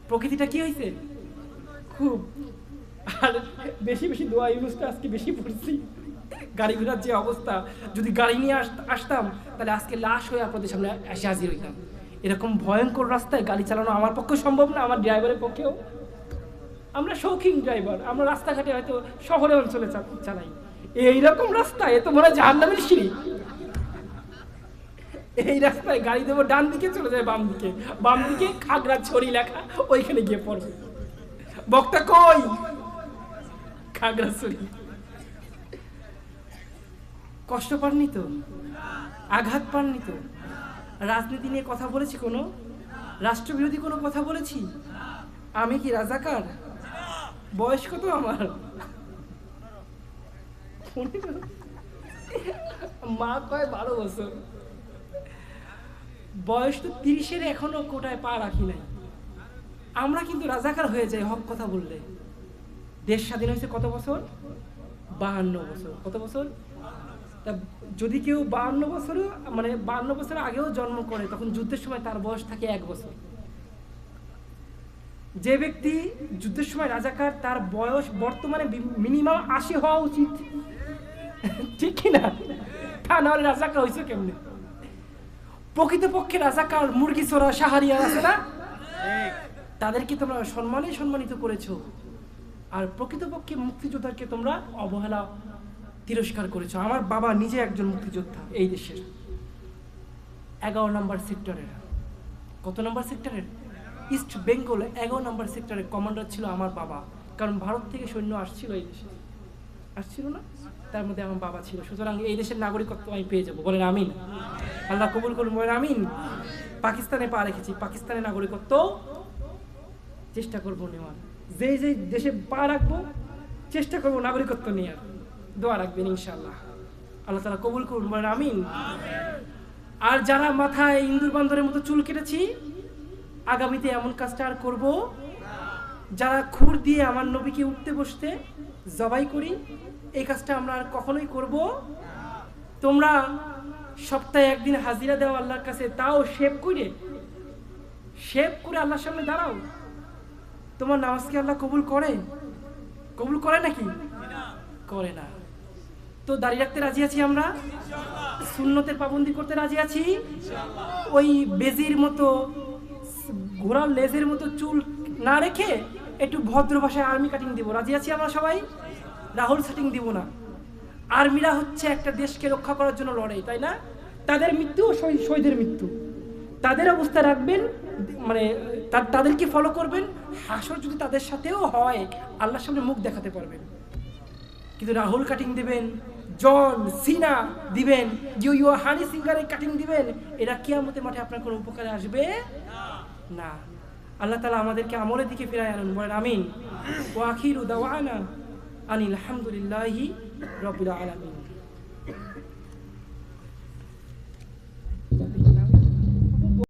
প্রকৃতিটা কি হয়েছে? খুব। আর বেশি বেশি দোয়া ইউনুসটা আজকে বেশি পড়ছি। গাড়ি ঘোড়ার যে অবস্থা, যদি গাড়ি নিয়ে আসতাম তাহলে আজকে লাশ হয়ে আপনাদের সামনে এসে হাজির হইতাম। এরকম ভয়ঙ্কর রাস্তায় গাড়ি চালানো আমার পক্ষে সম্ভব না, আমার ড্রাইভারের পক্ষেও। আমরা শৌখিন ড্রাইভার, আমরা রাস্তাঘাটে হয়তো শহরে অঞ্চলে চালাই। এইরকম রাস্তায় এ তো মনে হয় জাহান্নামের সিঁড়ি। এই রাস্তায় গাড়ি দেবো, ডান দিকে চলে যায় বাম দিকে, বাম দিকে খাগড়াছড়ি লেখা, ওইখানে গিয়ে পড়বে। বক্তা কই? খাগড়াছড়ি। কষ্ট পাননি তো? আঘাত পাননি তো? রাজনীতি নিয়ে কথা বলেছি কোনো? রাষ্ট্রবিরোধী কোনো কথা বলেছি? আমি কি রাজাকার? বয়স কত আমার? মা কয় 12 বছর। বয়স তো 30-এর এখনো কোটায় পা রাখি নাই। আমরা কিন্তু রাজাকার হয়ে যাই হক কথা বললে। দেশ স্বাধীন হয়েছে কত বছর? 52 বছর। কত বছর? তা যদি কেউ 52 বছর, মানে 52 বছর আগেও জন্ম করে, তখন যুদ্ধের সময় তার বয়স থাকে 1 বছর। যে ব্যক্তি যুদ্ধের সময় রাজাকার, তার বয়স বর্তমানে মিনিমাম 80 হওয়া উচিত। ঠিক কি না? তা নাহলে রাজাকার হয়েছে কেমনে? প্রকৃতপক্ষে রাজাকার মুরগি চোরা সাহারিয়া আছে না, তাদেরকে তোমরা সম্মানিত করেছো, আর প্রকৃতপক্ষে মুক্তিযোদ্ধাকে তোমরা অবহেলা তিরস্কার করেছো। আমার বাবা নিজে একজন মুক্তিযোদ্ধা, এই দেশের 11 নম্বর সেক্টরের, কত নম্বর সেক্টরের? ইস্ট বেঙ্গল 11 নম্বর সেক্টরের কমান্ডার ছিল আমার বাবা। কারণ ভারত থেকে সৈন্য আসছিল এই দেশে, আসছিল না, তার মধ্যে আমার বাবা ছিল। সুতরাং এই দেশের নাগরিকত্ব আমি পেয়ে যাবো, বলেন আমিন। আল্লাহ কবুল করুন, বলেন আমিন। পাকিস্তানে পা রেখেছি, পাকিস্তানের নাগরিকত্ব চেষ্টা করবো নেওয়ার। যে দেশে পা রাখবো চেষ্টা করবো নাগরিকত্ব নেওয়ার। দোয়া রাখবেন ইনশাআল্লাহ, আল্লাহ তাআলা কবুল করুন, বলেন আমিন। আর যারা মাথায় ইন্দুর বান্দরের মতো চুল কেটেছি, আগামীতে এমন কাজটা আর করবো। যারা খুর দিয়ে আমার নবীকে উঠতে বসতে জবাই করি, এই কাজটা আমরা আর কখনোই করব। তোমরা সপ্তাহে একদিন হাজিরা দাও আল্লাহর কাছে, তাও শেভ করে আল্লাহর সামনে দাঁড়াও। তোমার নামাজকে আল্লাহ কবুল করে নাকি? করে না। তো দাড়ি রাখতে রাজি আছি আমরা, সুন্নতের পাবন্দি করতে রাজি আছি। ওই বেজির মতো, ঘোড়ার লেজের মতো চুল না রেখে একটু ভদ্র ভাষায় আর্মি কাটিং দিব, রাজি আছি আমরা সবাই। রাহুল সেটিং দিব না। আর্মিরা হচ্ছে একটা দেশকে রক্ষা করার জন্য লড়ে, তাই না? তাদের মৃত্যু শহীদের মৃত্যু, তাদের অবস্থা রাখবেন, মানে তাদেরকে ফলো করবেন। হাসর যদি তাদের সাথেও হয়, আল্লাহর সামনে মুখ দেখাতে পারবেন। কিন্তু রাহুল কাটিং দিবেন, জন সিনা দিবেন, হানি সিঙ্গারের কাটিং দিবেন, এরা কিয়ামতের মাঠে আপনার কোনো উপকারে আসবে না। আল্লাহ তাআলা আমাদেরকে আমলের দিকে ফিরায় আনুন, বলেন আমিন। ওয়া আখিরু দাওয়ানা আনিল হামদুলিল্লাহি রাব্বিল আলামিন।